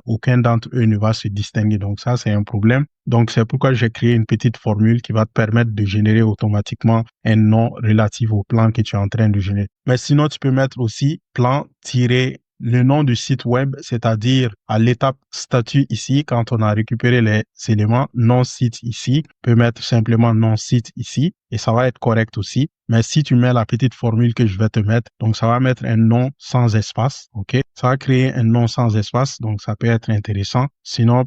aucun d'entre eux ne va se distinguer. Donc, ça, c'est un problème. Donc, c'est pourquoi j'ai créé une petite formule qui va te permettre de générer automatiquement un nom relatif au plan que tu es en train de générer. Mais sinon, tu peux mettre aussi plan-le nom du site web, c'est-à-dire à l'étape statut ici, quand on a récupéré les éléments, nom site ici, tu peux mettre simplement nom site ici et ça va être correct aussi. Mais si tu mets la petite formule que je vais te mettre, donc ça va mettre un nom sans espace, ok? Ça va créer un nom sans espace, donc ça peut être intéressant. Sinon,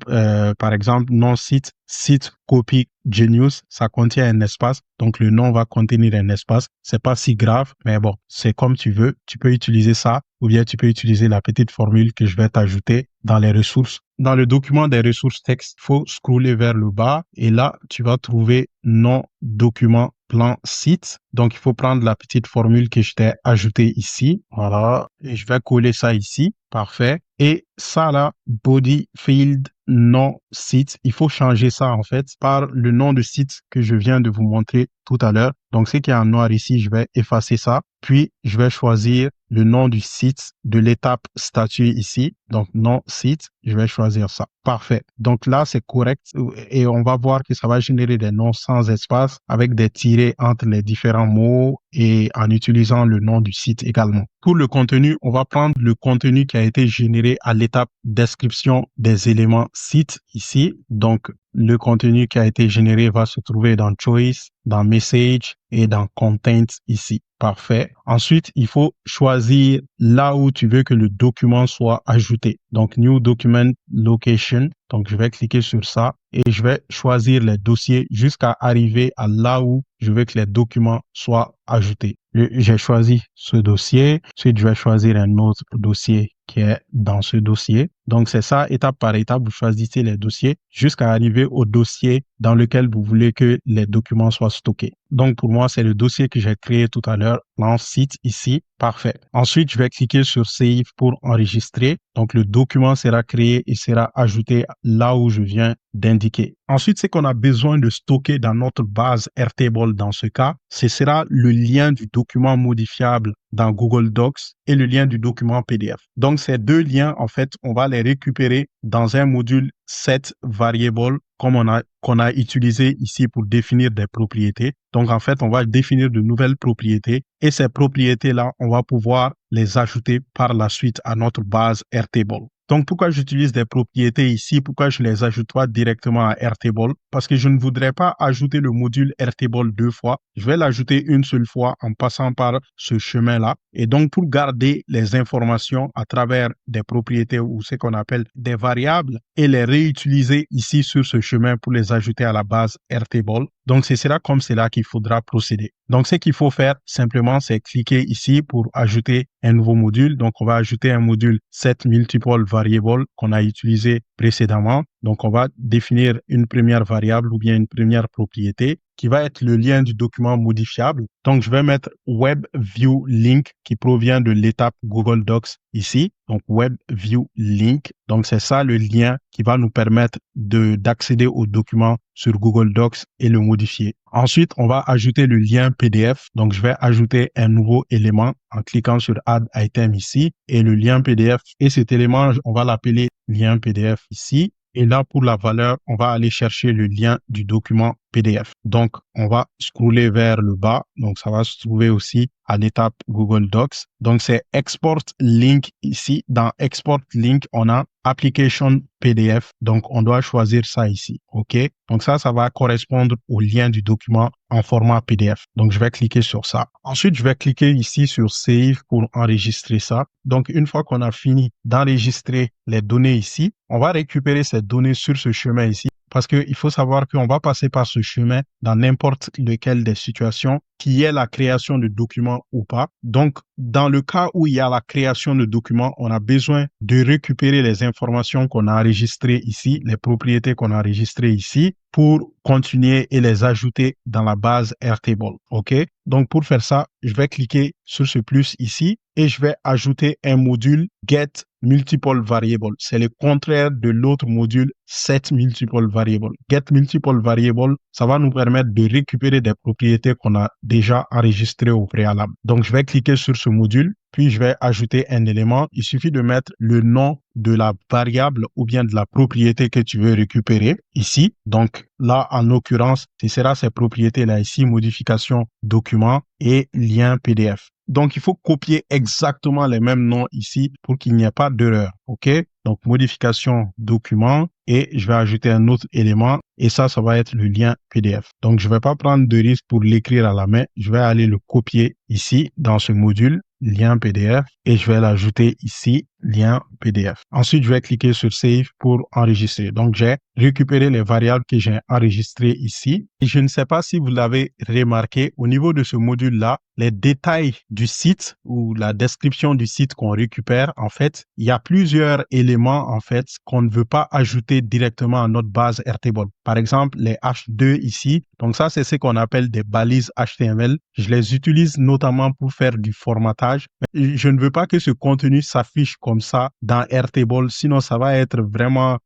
par exemple, nom site, site copy Genius, ça contient un espace, donc le nom va contenir un espace. C'est pas si grave, mais bon, c'est comme tu veux. Tu peux utiliser ça ou bien tu peux utiliser la petite formule que je vais t'ajouter dans les ressources. Dans le document des ressources texte, il faut scroller vers le bas et là, tu vas trouver nom document plan site. Donc, il faut prendre la petite formule que je t'ai ajoutée ici. Voilà. Et je vais coller ça ici. Parfait. Et ça là, body field nom site, il faut changer ça en fait par le nom de site que je viens de vous montrer tout à l'heure. Donc, ce qui est en noir ici, je vais effacer ça. Puis, je vais choisir le nom du site de l'étape statut ici. Donc, nom site, je vais choisir ça. Parfait. Donc là, c'est correct et on va voir que ça va générer des noms sans espace avec des tirets entre les différents mots et en utilisant le nom du site également. Pour le contenu, on va prendre le contenu qui a été généré à l'étape description des éléments site ici. Donc, le contenu qui a été généré va se trouver dans Choice, dans Message et dans Content ici. Parfait. Ensuite, il faut choisir là où tu veux que le document soit ajouté. Donc, New Document Location. Donc, je vais cliquer sur ça et je vais choisir les dossiers jusqu'à arriver à là où je veux que les documents soient ajoutés. J'ai choisi ce dossier. Ensuite, je vais choisir un autre dossier qui est dans ce dossier. Donc, c'est ça, étape par étape, vous choisissez les dossiers jusqu'à arriver au dossier dans lequel vous voulez que les documents soient stockés. Donc, pour moi, c'est le dossier que j'ai créé tout à l'heure, plan site ici. Parfait. Ensuite, je vais cliquer sur Save pour enregistrer. Donc, le document sera créé et sera ajouté là où je viens d'indiquer. Ensuite, ce qu'on a besoin de stocker dans notre base Airtable dans ce cas, ce sera le lien du document modifiable dans Google Docs et le lien du document PDF. Donc, ces deux liens, en fait, on va les récupérer dans un module set variable qu'on a utilisé ici pour définir des propriétés. Donc, en fait, on va définir de nouvelles propriétés et ces propriétés-là, on va pouvoir les ajouter par la suite à notre base Airtable. Donc, pourquoi j'utilise des propriétés ici? Pourquoi je les ajoute pas directement à Airtable? Parce que je ne voudrais pas ajouter le module Airtable 2 fois. Je vais l'ajouter une seule fois en passant par ce chemin-là. Et donc, pour garder les informations à travers des propriétés ou ce qu'on appelle des variables et les réutiliser ici sur ce chemin pour les ajouter à la base Airtable. Donc, ce sera comme cela qu'il faudra procéder. Donc, ce qu'il faut faire simplement, c'est cliquer ici pour ajouter un nouveau module. Donc, on va ajouter un module setMultipleVariable qu'on a utilisé précédemment. Donc, on va définir une première variable ou bien une première propriété qui va être le lien du document modifiable. Donc, je vais mettre WebViewLink qui provient de l'étape Google Docs ici. Donc, WebViewLink. Donc, c'est ça le lien qui va nous permettre d'accéder au document sur Google Docs et le modifier. Ensuite, on va ajouter le lien PDF. Donc, je vais ajouter un nouveau élément en cliquant sur Add Item ici et le lien PDF. Et cet élément, on va l'appeler lien PDF ici. Et là, pour la valeur, on va aller chercher le lien du document PDF. Donc, on va scroller vers le bas. Donc, ça va se trouver aussi à l'étape Google Docs. Donc, c'est Export Link ici. Dans Export Link, on a Application PDF. Donc, on doit choisir ça ici. OK? Donc, ça va correspondre au lien du document en format PDF. Donc, je vais cliquer sur ça. Ensuite, je vais cliquer ici sur Save pour enregistrer ça. Donc, une fois qu'on a fini d'enregistrer les données ici, on va récupérer ces données sur ce chemin ici. Parce qu'il faut savoir qu'on va passer par ce chemin dans n'importe lequel des situations, qui est la création de documents ou pas. Donc, dans le cas où il y a la création de documents, on a besoin de récupérer les informations qu'on a enregistrées ici, les propriétés qu'on a enregistrées ici, pour continuer et les ajouter dans la base Airtable. OK? Donc, pour faire ça, je vais cliquer sur ce plus ici et je vais ajouter un module getMultipleVariable. C'est le contraire de l'autre module setMultipleVariable. getMultipleVariable, ça va nous permettre de récupérer des propriétés qu'on a déjà enregistrées au préalable. Donc, je vais cliquer sur ce module, puis je vais ajouter un élément. Il suffit de mettre le nom de la variable ou bien de la propriété que tu veux récupérer ici. Donc, là, en l'occurrence, ce sera ces propriétés-là ici, modification document et lien PDF. Donc, il faut copier exactement les mêmes noms ici pour qu'il n'y ait pas d'erreur. OK? Donc, modification document et je vais ajouter un autre élément et ça va être le lien PDF. Donc, je ne vais pas prendre de risque pour l'écrire à la main. Je vais aller le copier ici dans ce module, lien PDF, et je vais l'ajouter ici, lien PDF. Ensuite, je vais cliquer sur Save pour enregistrer. Donc, j'ai récupéré les variables que j'ai enregistrées ici. Et je ne sais pas si vous l'avez remarqué, au niveau de ce module-là, les détails du site ou la description du site qu'on récupère, en fait, il y a plusieurs éléments, en fait, qu'on ne veut pas ajouter directement à notre base Airtable. Par exemple, les H2 ici. Donc, ça, c'est ce qu'on appelle des balises HTML. Je les utilise notamment pour faire du formatage. Je ne veux pas que ce contenu s'affiche comme ça dans Airtable, sinon ça va être vraiment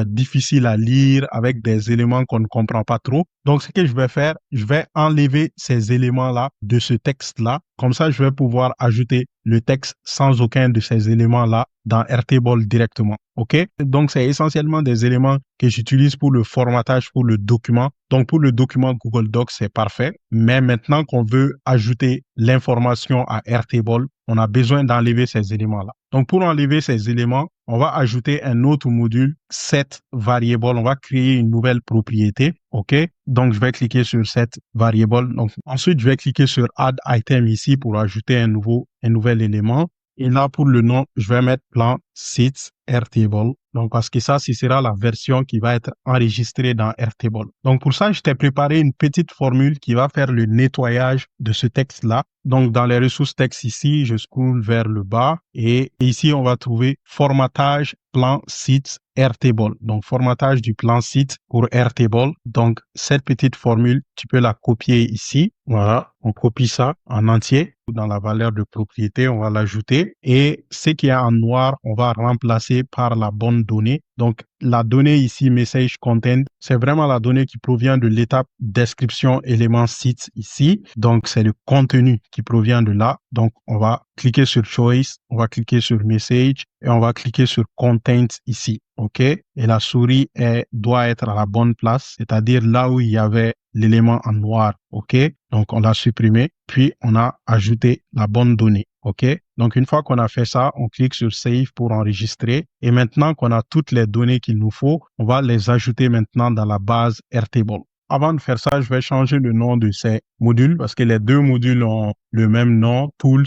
difficile à lire avec des éléments qu'on ne comprend pas trop. Donc, ce que je vais faire, je vais enlever ces éléments-là de ce texte-là. Comme ça, je vais pouvoir ajouter le texte sans aucun de ces éléments-là dans Airtable directement. OK? Donc, c'est essentiellement des éléments que j'utilise pour le formatage, pour le document. Donc, pour le document Google Docs, c'est parfait. Mais maintenant qu'on veut ajouter l'information à Airtable, on a besoin d'enlever ces éléments-là. Donc, pour enlever ces éléments, on va ajouter un autre module, setVariable. On va créer une nouvelle propriété. OK? Donc, je vais cliquer sur setVariable. Donc, ensuite, je vais cliquer sur Add Item ici pour ajouter un nouvel élément. Et là, pour le nom, je vais mettre plan site Airtable. Donc, parce que ça, ce sera la version qui va être enregistrée dans Airtable. Donc, pour ça, je t'ai préparé une petite formule qui va faire le nettoyage de ce texte-là. Donc, dans les ressources texte ici, je scroll vers le bas et ici, on va trouver formatage plan site Airtable. Donc, formatage du plan site pour Airtable. Donc, cette petite formule, tu peux la copier ici. Voilà, on copie ça en entier. dans la valeur de propriété, on va l'ajouter. Et ce qui est en noir, on va remplacer par la bonne donnée. Donc, la donnée ici, message content, c'est vraiment la donnée qui provient de l'étape description élément site ici. Donc, c'est le contenu qui provient de là. Donc, on va cliquer sur choice, on va cliquer sur message et on va cliquer sur content ici. OK? Et la souris doit être à la bonne place, c'est-à-dire là où il y avait l'élément en noir. OK? Donc, on l'a supprimé, puis on a ajouté la bonne donnée. OK? Donc, une fois qu'on a fait ça, on clique sur Save pour enregistrer. Et maintenant qu'on a toutes les données qu'il nous faut, on va les ajouter maintenant dans la base Airtable. Avant de faire ça, je vais changer le nom de ces modules parce que les deux modules ont le même nom, Tools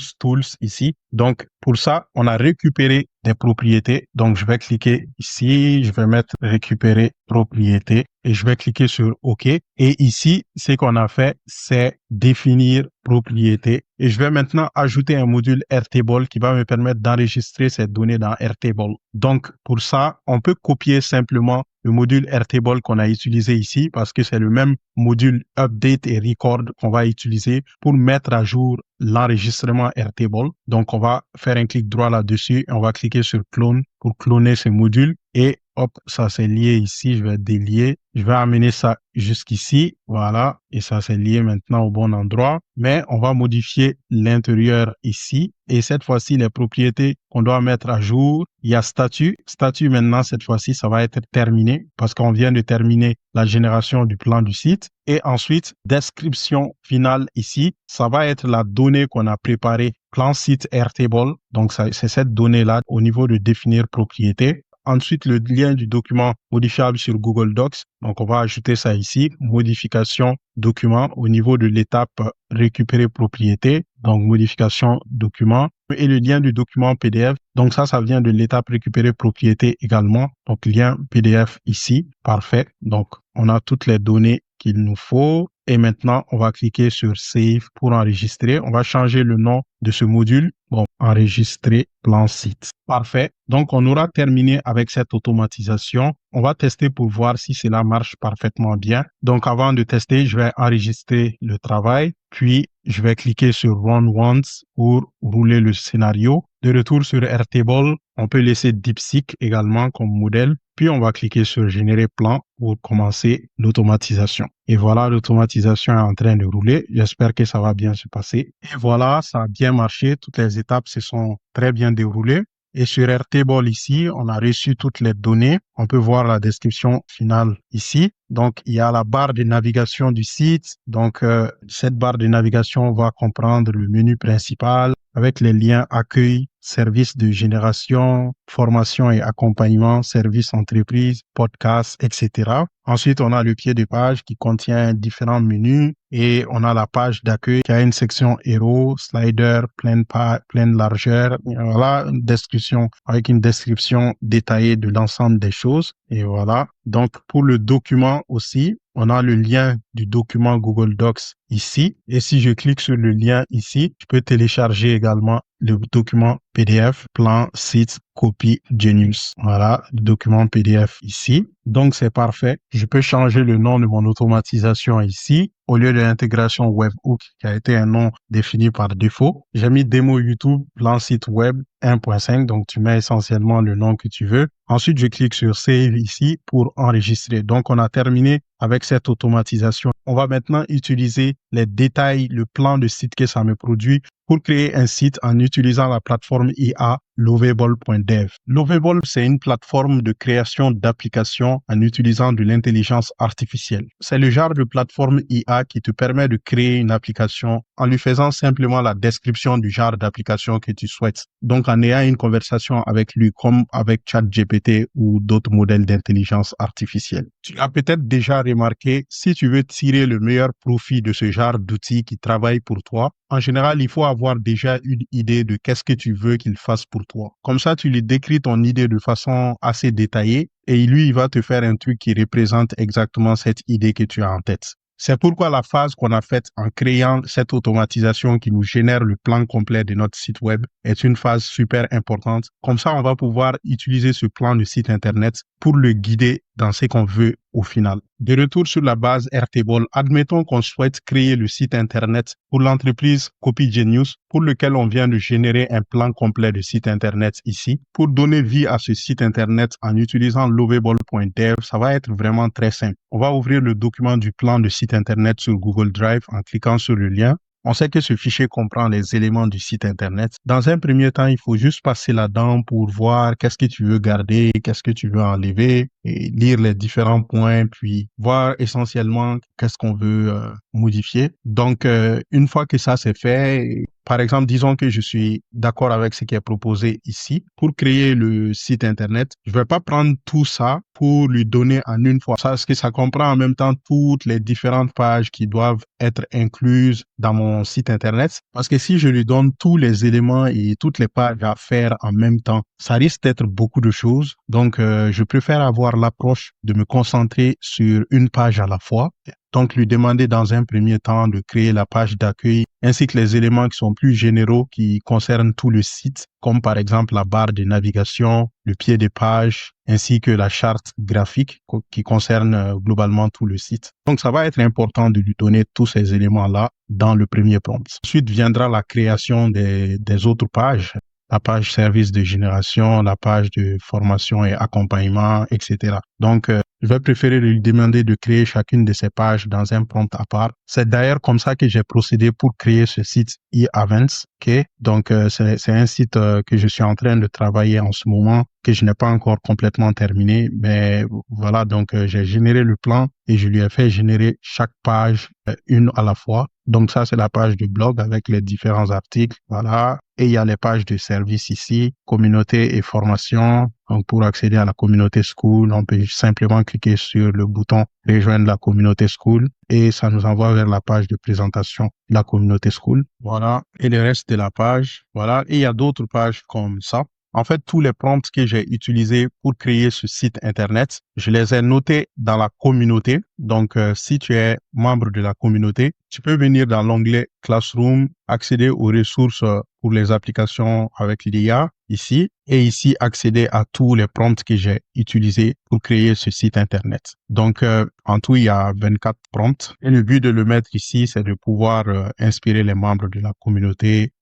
ici. Donc, pour ça, on a récupéré des propriétés. Donc, je vais cliquer ici, je vais mettre récupérer propriété et je vais cliquer sur OK. Et ici, ce qu'on a fait, c'est définir propriété. Et je vais maintenant ajouter un module Airtable qui va me permettre d'enregistrer ces données dans Airtable. Donc, pour ça, on peut copier simplement le module Airtable qu'on a utilisé ici parce que c'est le même module Update et Record qu'on va utiliser pour mettre à jour l'enregistrement Airtable. Donc, on va faire un clic droit là-dessus et on va cliquer sur Clone pour cloner ce module. Et hop, ça c'est lié ici. Je vais délier. Je vais amener ça jusqu'ici. Voilà. Et ça c'est lié maintenant au bon endroit. Mais on va modifier l'intérieur ici. Et cette fois-ci, les propriétés qu'on doit mettre à jour, il y a statut. Statut maintenant, cette fois-ci, ça va être terminé parce qu'on vient de terminer la génération du plan du site. Et ensuite, description finale ici, ça va être la donnée qu'on a préparée, plan site Airtable. Donc, c'est cette donnée-là au niveau de définir propriété. Ensuite, le lien du document modifiable sur Google Docs. Donc, on va ajouter ça ici. Modification document au niveau de l'étape récupérer propriété. Donc, modification document et le lien du document PDF. Donc, ça vient de l'étape récupérer propriété également. Donc, lien PDF ici. Parfait. Donc, on a toutes les données qu'il nous faut. Et maintenant, on va cliquer sur Save pour enregistrer. On va changer le nom de ce module. Bon, enregistrer plan site. Parfait. Donc, on aura terminé avec cette automatisation. On va tester pour voir si cela marche parfaitement bien. Donc, avant de tester, je vais enregistrer le travail. Puis, je vais cliquer sur Run Once pour rouler le scénario. De retour sur Airtable, on peut laisser DeepSeek également comme modèle. Puis, on va cliquer sur Générer plan pour commencer l'automatisation. Et voilà, l'automatisation est en train de rouler. J'espère que ça va bien se passer. Et voilà, ça a bien marché. Toutes les étapes se sont très bien déroulées. Et sur Airtable ici, on a reçu toutes les données. On peut voir la description finale ici. Donc, il y a la barre de navigation du site. Donc, cette barre de navigation va comprendre le menu principal avec les liens accueil, services de génération, formation et accompagnement, services entreprises, podcasts, etc. Ensuite, on a le pied de page qui contient différents menus et on a la page d'accueil qui a une section héros, slider, pleine largeur. Voilà, une description avec une description détaillée de l'ensemble des choses. Et voilà. Donc, pour le document aussi, on a le lien du document Google Docs ici. Et si je clique sur le lien ici, je peux télécharger également le document PDF, plan, site, copie, Genius. Voilà, le document PDF ici. Donc, c'est parfait. Je peux changer le nom de mon automatisation ici. Au lieu de l'intégration Webhook, qui a été un nom défini par défaut, j'ai mis démo YouTube, plan site web 1.5. Donc, tu mets essentiellement le nom que tu veux. Ensuite, je clique sur Save ici pour enregistrer. Donc, on a terminé avec cette automatisation. On va maintenant utiliser les détails, le plan de site que ça me produit pour créer un site en utilisant la plateforme IA Lovable.dev. Lovable, c'est une plateforme de création d'applications en utilisant de l'intelligence artificielle. C'est le genre de plateforme IA qui te permet de créer une application en lui faisant simplement la description du genre d'application que tu souhaites. Donc, en ayant une conversation avec lui, comme avec ChatGPT ou d'autres modèles d'intelligence artificielle. Tu as peut-être déjà remarqué, si tu veux tirer le meilleur profit de ce genre d'outils qui travaillent pour toi, en général, il faut avoir déjà une idée de qu'est-ce que tu veux qu'il fasse pour toi. Comme ça, tu lui décris ton idée de façon assez détaillée et lui, il va te faire un truc qui représente exactement cette idée que tu as en tête. C'est pourquoi la phase qu'on a faite en créant cette automatisation qui nous génère le plan complet de notre site web est une phase super importante. Comme ça, on va pouvoir utiliser ce plan de site Internet pour le guider dans ce qu'on veut au final. De retour sur la base Airtable, admettons qu'on souhaite créer le site Internet pour l'entreprise CopyGenius pour lequel on vient de générer un plan complet de site Internet ici. Pour donner vie à ce site Internet en utilisant lovable.dev, ça va être vraiment très simple. On va ouvrir le document du plan de site Internet sur Google Drive en cliquant sur le lien. On sait que ce fichier comprend les éléments du site Internet. Dans un premier temps, il faut juste passer là-dedans pour voir qu'est-ce que tu veux garder, qu'est-ce que tu veux enlever, et lire les différents points, puis voir essentiellement qu'est-ce qu'on veut modifier. Donc, une fois que ça c'est fait, par exemple, disons que je suis d'accord avec ce qui est proposé ici. Pour créer le site Internet, je vais pas prendre tout ça pour lui donner en une fois. Parce que ça comprend en même temps toutes les différentes pages qui doivent être incluses dans mon site Internet. Parce que si je lui donne tous les éléments et toutes les pages à faire en même temps, ça risque d'être beaucoup de choses. Donc, je préfère avoir l'approche de me concentrer sur une page à la fois. Donc, lui demander dans un premier temps de créer la page d'accueil ainsi que les éléments qui sont plus généraux qui concernent tout le site, comme par exemple la barre de navigation, le pied des pages, ainsi que la charte graphique qui concerne globalement tout le site. Donc, ça va être important de lui donner tous ces éléments-là dans le premier prompt. Ensuite viendra la création des autres pages. La page service de génération, la page de formation et accompagnement, etc. Donc, je vais préférer lui demander de créer chacune de ces pages dans un prompt à part. C'est d'ailleurs comme ça que j'ai procédé pour créer ce site eEvents. Okay? Donc, c'est un site que je suis en train de travailler en ce moment, que je n'ai pas encore complètement terminé. Mais voilà, donc j'ai généré le plan et je lui ai fait générer chaque page une à la fois. Donc, ça, c'est la page du blog avec les différents articles. Voilà. Et il y a les pages de service ici, communauté et formation. Donc, pour accéder à la communauté School, on peut simplement cliquer sur le bouton rejoindre la communauté School et ça nous envoie vers la page de présentation de la communauté School. Voilà. Et le reste de la page. Voilà. Et il y a d'autres pages comme ça. En fait, tous les prompts que j'ai utilisés pour créer ce site Internet, je les ai notés dans la communauté. Donc, si tu es membre de la communauté, tu peux venir dans l'onglet Classroom, accéder aux ressources pour les applications avec l'IA ici et ici accéder à tous les prompts que j'ai utilisés pour créer ce site Internet. Donc, en tout, il y a 24 prompts et le but de le mettre ici, c'est de pouvoir inspirer les membres de la communauté,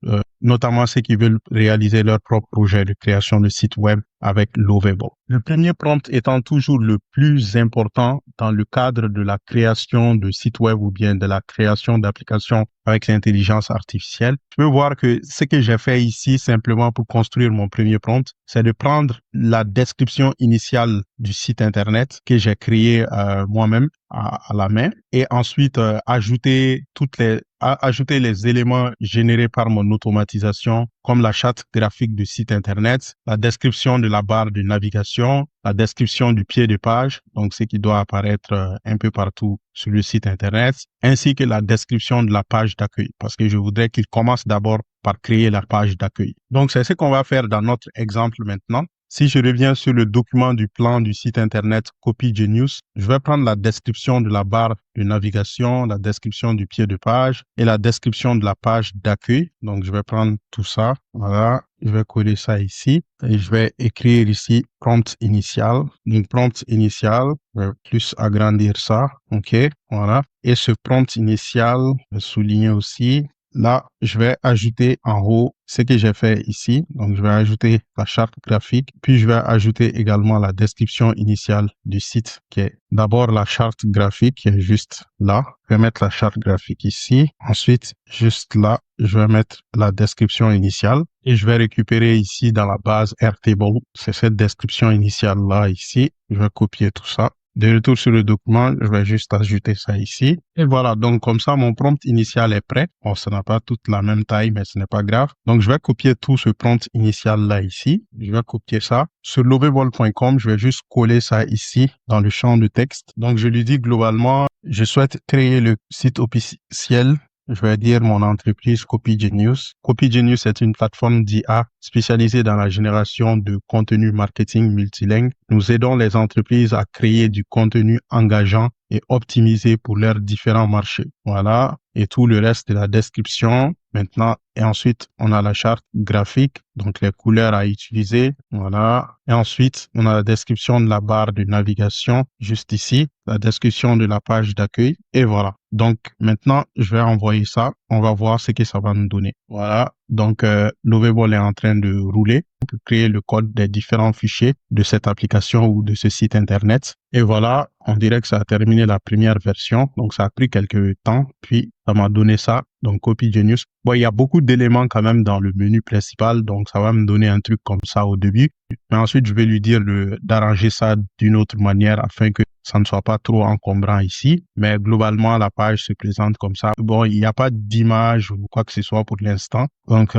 notamment ceux qui veulent réaliser leur propre projet de création de site web avec Lovable. Le premier prompt étant toujours le plus important dans le cadre de la création de sites web ou bien de la création d'applications avec l'intelligence artificielle. Tu peux voir que ce que j'ai fait ici simplement pour construire mon premier prompt, c'est de prendre la description initiale du site Internet que j'ai créé moi-même à la main et ensuite ajouter les éléments générés par mon automatisation comme la charte graphique du site Internet, la description de la barre de navigation, la description du pied de page, donc ce qui doit apparaître un peu partout sur le site Internet, ainsi que la description de la page d'accueil, parce que je voudrais qu'il commence d'abord par créer la page d'accueil. Donc, c'est ce qu'on va faire dans notre exemple maintenant. Si je reviens sur le document du plan du site Internet CopyGenius, je vais prendre la description de la barre de navigation, la description du pied de page et la description de la page d'accueil. Donc, je vais prendre tout ça. Voilà. Je vais coller ça ici et je vais écrire ici prompt initial. Donc, prompt initial, je vais plus agrandir ça. OK. Voilà. Et ce prompt initial, je vais souligner aussi. Là, je vais ajouter en haut ce que j'ai fait ici. Donc, je vais ajouter la charte graphique, puis je vais ajouter également la description initiale du site qui est d'abord la charte graphique qui est juste là. Je vais mettre la charte graphique ici. Ensuite, juste là, je vais mettre la description initiale et je vais récupérer ici dans la base Airtable. C'est cette description initiale là ici. Je vais copier tout ça. De retour sur le document, je vais juste ajouter ça ici. Et voilà, donc comme ça, mon prompt initial est prêt. Bon, ça n'a pas toute la même taille, mais ce n'est pas grave. Donc, je vais copier tout ce prompt initial là ici. Je vais copier ça. Sur lovable.com, je vais juste coller ça ici dans le champ de texte. Donc, je lui dis globalement, je souhaite créer le site officiel. Je vais dire mon entreprise CopyGenius. CopyGenius est une plateforme d'IA spécialisée dans la génération de contenu marketing multilingue. Nous aidons les entreprises à créer du contenu engageant et optimisé pour leurs différents marchés. Voilà. Et tout le reste de la description. Maintenant, et ensuite, on a la charte graphique, donc les couleurs à utiliser. Voilà. Et ensuite, on a la description de la barre de navigation juste ici, la description de la page d'accueil. Et voilà. Donc, maintenant, je vais envoyer ça. On va voir ce que ça va nous donner. Voilà. Donc, Lovable est en train de rouler. On peut créer le code des différents fichiers de cette application ou de ce site Internet. Et voilà, on dirait que ça a terminé la première version. Donc, ça a pris quelques temps. Puis, ça m'a donné ça. Donc, Copy Genius. Bon, il y a beaucoup d'éléments quand même dans le menu principal. Donc, ça va me donner un truc comme ça au début. Mais ensuite, je vais lui dire d'arranger ça d'une autre manière afin que ça ne soit pas trop encombrant ici. Mais globalement, la page se présente comme ça. Bon, il n'y a pas d'image ou quoi que ce soit pour l'instant. Donc,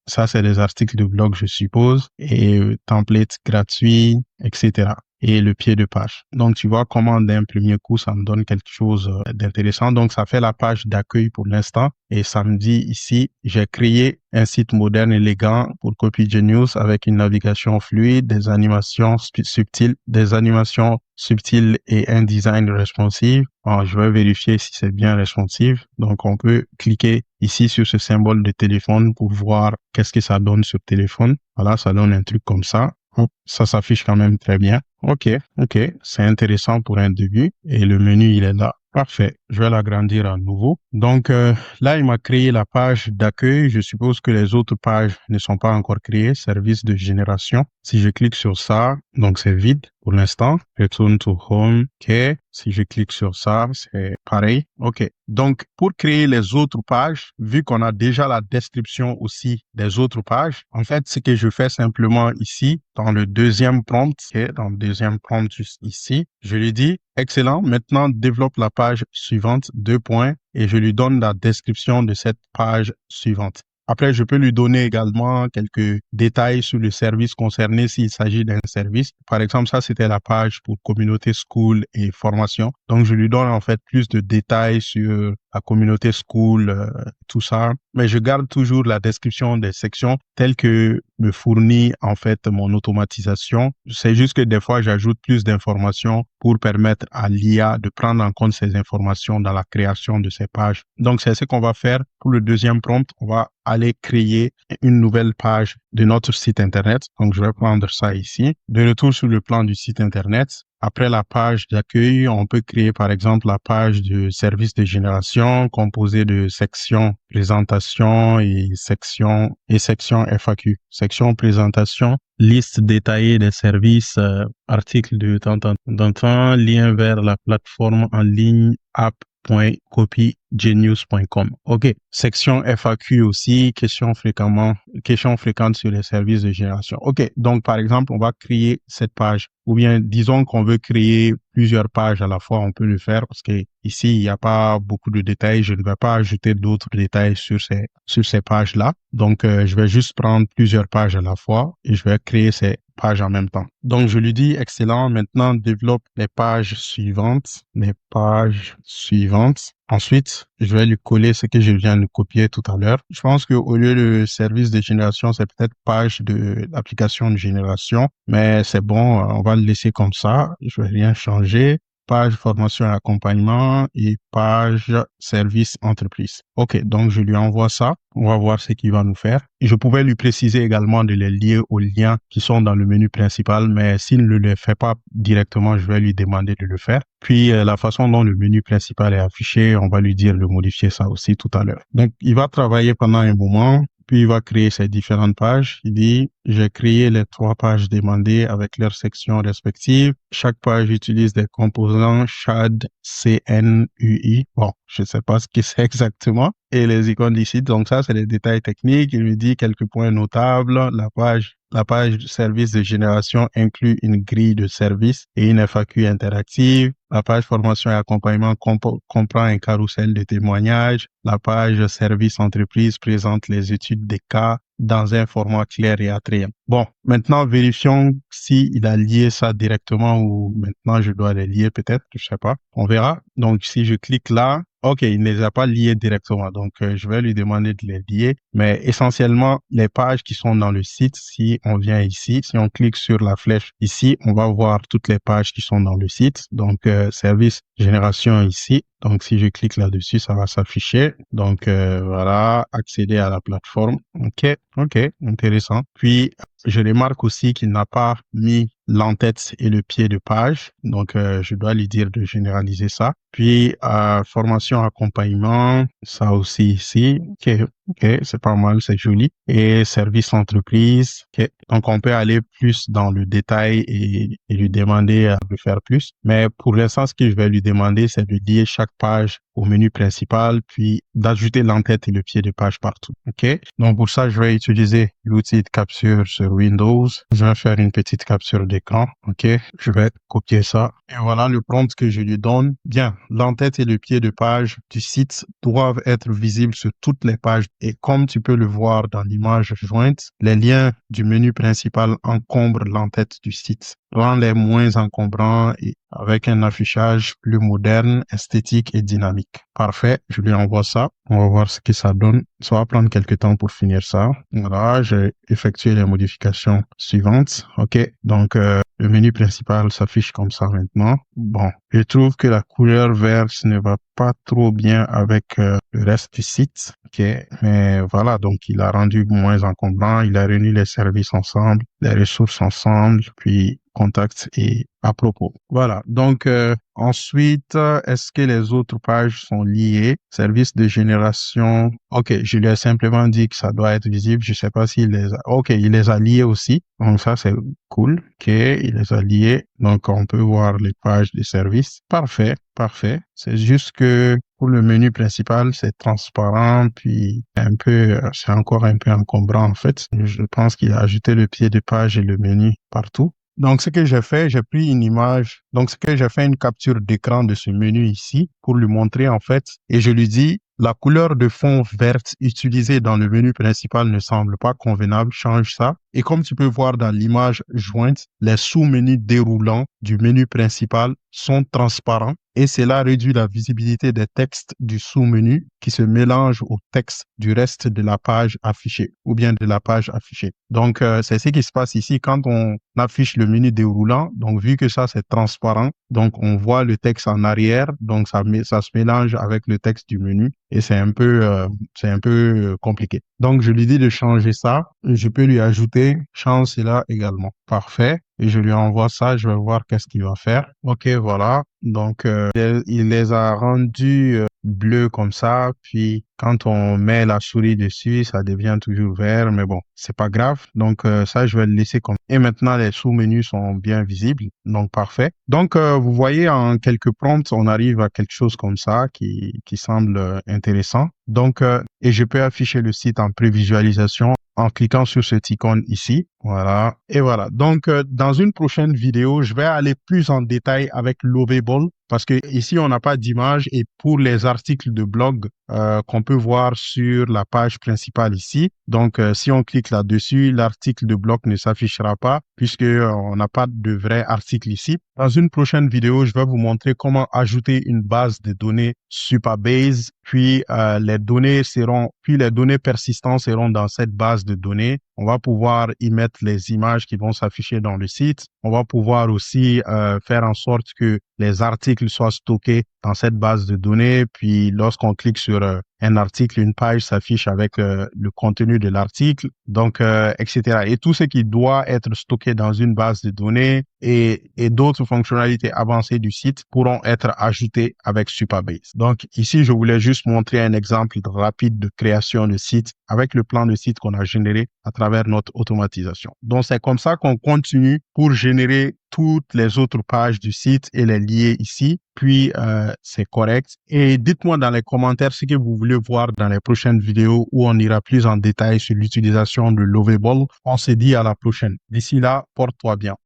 ça, c'est des articles de blog, je suppose. Et templates gratuits, etc. Et le pied de page. Donc, tu vois comment d'un premier coup, ça me donne quelque chose d'intéressant. Donc, ça fait la page d'accueil pour l'instant. Et ça me dit ici, j'ai créé un site moderne élégant pour Copy Genius avec une navigation fluide, des animations subtiles et un design responsive. Alors, je vais vérifier si c'est bien responsive. Donc, on peut cliquer ici sur ce symbole de téléphone pour voir qu'est-ce que ça donne sur téléphone. Voilà, ça donne un truc comme ça. Hop, ça s'affiche quand même très bien. OK. C'est intéressant pour un début. Et le menu, il est là. Parfait. Je vais l'agrandir à nouveau. Donc, là, il m'a créé la page d'accueil. Je suppose que les autres pages ne sont pas encore créées. Service de génération. Si je clique sur ça, donc c'est vide pour l'instant. Return to home. OK. Si je clique sur ça, c'est pareil. OK. Donc, pour créer les autres pages, vu qu'on a déjà la description aussi des autres pages, en fait, ce que je fais simplement ici, dans le deuxième prompt, dans le deuxième prompt juste ici, je lui dis, excellent, maintenant développe la page suivante, 2 points, et je lui donne la description de cette page suivante. Après, je peux lui donner également quelques détails sur le service concerné s'il s'agit d'un service. Par exemple, ça, c'était la page pour communauté school et formation. Donc, je lui donne en fait plus de détails sur la communauté school, tout ça. Mais je garde toujours la description des sections telles que me fournit en fait mon automatisation. C'est juste que des fois, j'ajoute plus d'informations pour permettre à l'IA de prendre en compte ces informations dans la création de ces pages. Donc, c'est ce qu'on va faire pour le deuxième prompt. On va aller créer une nouvelle page de notre site Internet. Donc, je vais prendre ça ici. De retour sur le plan du site Internet. Après la page d'accueil, on peut créer par exemple la page de service de génération composée de sections présentation et section FAQ. Section présentation, liste détaillée des services, article de temps en temps, lien vers la plateforme en ligne app.copygenius.com. OK. Section FAQ aussi, questions fréquentes sur les services de génération. OK. Donc, par exemple, on va créer cette page. Ou bien, disons qu'on veut créer plusieurs pages à la fois, on peut le faire parce que ici, il n'y a pas beaucoup de détails. Je ne vais pas ajouter d'autres détails sur ces pages-là. Donc, je vais juste prendre plusieurs pages à la fois et je vais créer ces pages en même temps. Donc, je lui dis, excellent, maintenant, développe les pages suivantes. Ensuite, je vais lui coller ce que je viens de copier tout à l'heure. Je pense qu'au lieu de service de génération, c'est peut-être page de l'application de génération, mais c'est bon, on va le laisser comme ça. Je vais rien changer. Page formation et accompagnement et page service entreprise. OK, donc je lui envoie ça. On va voir ce qu'il va nous faire. Et je pouvais lui préciser également de les lier aux liens qui sont dans le menu principal, mais s'il ne le fait pas directement, je vais lui demander de le faire. Puis, la façon dont le menu principal est affiché, on va lui dire de modifier ça aussi tout à l'heure. Donc, il va travailler pendant un moment. Puis, il va créer ses différentes pages. Il dit, j'ai créé les 3 pages demandées avec leurs sections respectives. Chaque page utilise des composants SHAD, CNUI. Bon, je sais pas ce que c'est exactement. Et les icônes d'ici. Donc, ça, c'est les détails techniques. Il lui dit quelques points notables. La page de service de génération inclut une grille de services et une FAQ interactive. La page formation et accompagnement comprend un carrousel de témoignages. La page service entreprise présente les études des cas dans un format clair et attrayant. Bon, maintenant, vérifions s'il a lié ça directement ou maintenant je dois les lier peut-être, je sais pas. On verra. Donc, si je clique là, OK, il ne les a pas liés directement. Donc, je vais lui demander de les lier. Mais essentiellement, les pages qui sont dans le site, si on vient ici, si on clique sur la flèche ici, on va voir toutes les pages qui sont dans le site. Donc, service génération ici. Donc, si je clique là-dessus, ça va s'afficher. Donc, voilà, accéder à la plateforme. OK, OK, intéressant. Puis, je remarque aussi qu'il n'a pas mis l'entête et le pied de page. Donc, je dois lui dire de généraliser ça. Puis, formation, accompagnement, ça aussi ici. OK, OK, c'est pas mal, c'est joli. Et service entreprise. OK. Donc, on peut aller plus dans le détail et lui demander de faire plus. Mais pour l'instant, ce que je vais lui demander, c'est de lier chaque page au menu principal, puis d'ajouter l'entête et le pied de page partout. OK? Donc, pour ça, je vais utiliser l'outil de capture sur Windows. Je vais faire une petite capture d'écran. OK? Je vais copier ça. Et voilà le prompt que je lui donne. Bien, l'entête et le pied de page du site doivent être visibles sur toutes les pages. Et comme tu peux le voir dans l'image jointe, les liens du menu principal encombrent l'entête du site. Rend-les moins encombrants et avec un affichage plus moderne, esthétique et dynamique. Parfait, je lui envoie ça. On va voir ce que ça donne. Ça va prendre quelques temps pour finir ça. Voilà, j'ai effectué les modifications suivantes. OK, donc le menu principal s'affiche comme ça maintenant. Bon, je trouve que la couleur verte ne va pas trop bien avec le reste du site. OK, mais voilà, donc il a rendu moins encombrant, il a réuni les services ensemble, les ressources ensemble, puis contact et à propos. Voilà. Donc, ensuite, est-ce que les autres pages sont liées? Service de génération. OK, je lui ai simplement dit que ça doit être visible. Je sais pas s'il les a. OK, il les a liés aussi. Donc, ça, c'est cool. OK, il les a liés. Donc, on peut voir les pages des services. Parfait, parfait. C'est juste que pour le menu principal, c'est transparent, puis c'est encore un peu encombrant, en fait. Je pense qu'il a ajouté le pied de page et le menu partout. Donc, ce que j'ai fait, j'ai pris une image. Donc, ce que j'ai fait, une capture d'écran de ce menu ici pour lui montrer, en fait, et je lui dis, la couleur de fond verte utilisée dans le menu principal ne semble pas convenable, change ça. Et comme tu peux voir dans l'image jointe, les sous-menus déroulants du menu principal sont transparents et cela réduit la visibilité des textes du sous-menu qui se mélangent au texte du reste de la page affichée ou bien de la page affichée. Donc, c'est ce qui se passe ici quand on affiche le menu déroulant. Donc, vu que ça, c'est transparent, donc on voit le texte en arrière. Donc, ça se mélange avec le texte du menu et c'est un peu compliqué. Donc, je lui dis de changer ça. Je peux lui ajouter change cela également. Parfait. Et je lui envoie ça, je vais voir qu'est-ce qu'il va faire. OK, voilà. Donc, il les a rendus bleus comme ça. Puis, quand on met la souris dessus, ça devient toujours vert. Mais bon, c'est pas grave. Donc, ça, je vais le laisser comme. Et maintenant, les sous-menus sont bien visibles. Donc, parfait. Donc, vous voyez, en quelques prompts, on arrive à quelque chose comme ça qui semble intéressant. Donc, et je peux afficher le site en prévisualisation en cliquant sur cette icône ici. Voilà. Et voilà. Donc, dans une prochaine vidéo, je vais aller plus en détail avec Lovable parce que ici, on n'a pas d'image et pour les articles de blog qu'on peut voir sur la page principale ici. Donc, si on clique là-dessus, l'article de blog ne s'affichera pas puisque on n'a pas de vrai article ici. Dans une prochaine vidéo, je vais vous montrer comment ajouter une base de données Supabase, puis les données persistantes seront dans cette base de données. On va pouvoir y mettre les images qui vont s'afficher dans le site. On va pouvoir aussi faire en sorte que les articles soient stockés dans cette base de données. Puis lorsqu'on clique sur un article, une page s'affiche avec le contenu de l'article, donc etc. Et tout ce qui doit être stocké dans une base de données et d'autres fonctionnalités avancées du site pourront être ajoutées avec Supabase. Donc ici, je voulais juste montrer un exemple rapide de création de site avec le plan de site qu'on a généré à travers notre automatisation. Donc c'est comme ça qu'on continue pour générer toutes les autres pages du site et les lier ici. Puis, c'est correct. Et dites-moi dans les commentaires ce que vous voulez voir dans les prochaines vidéos où on ira plus en détail sur l'utilisation de Lovable. On se dit à la prochaine. D'ici là, porte-toi bien.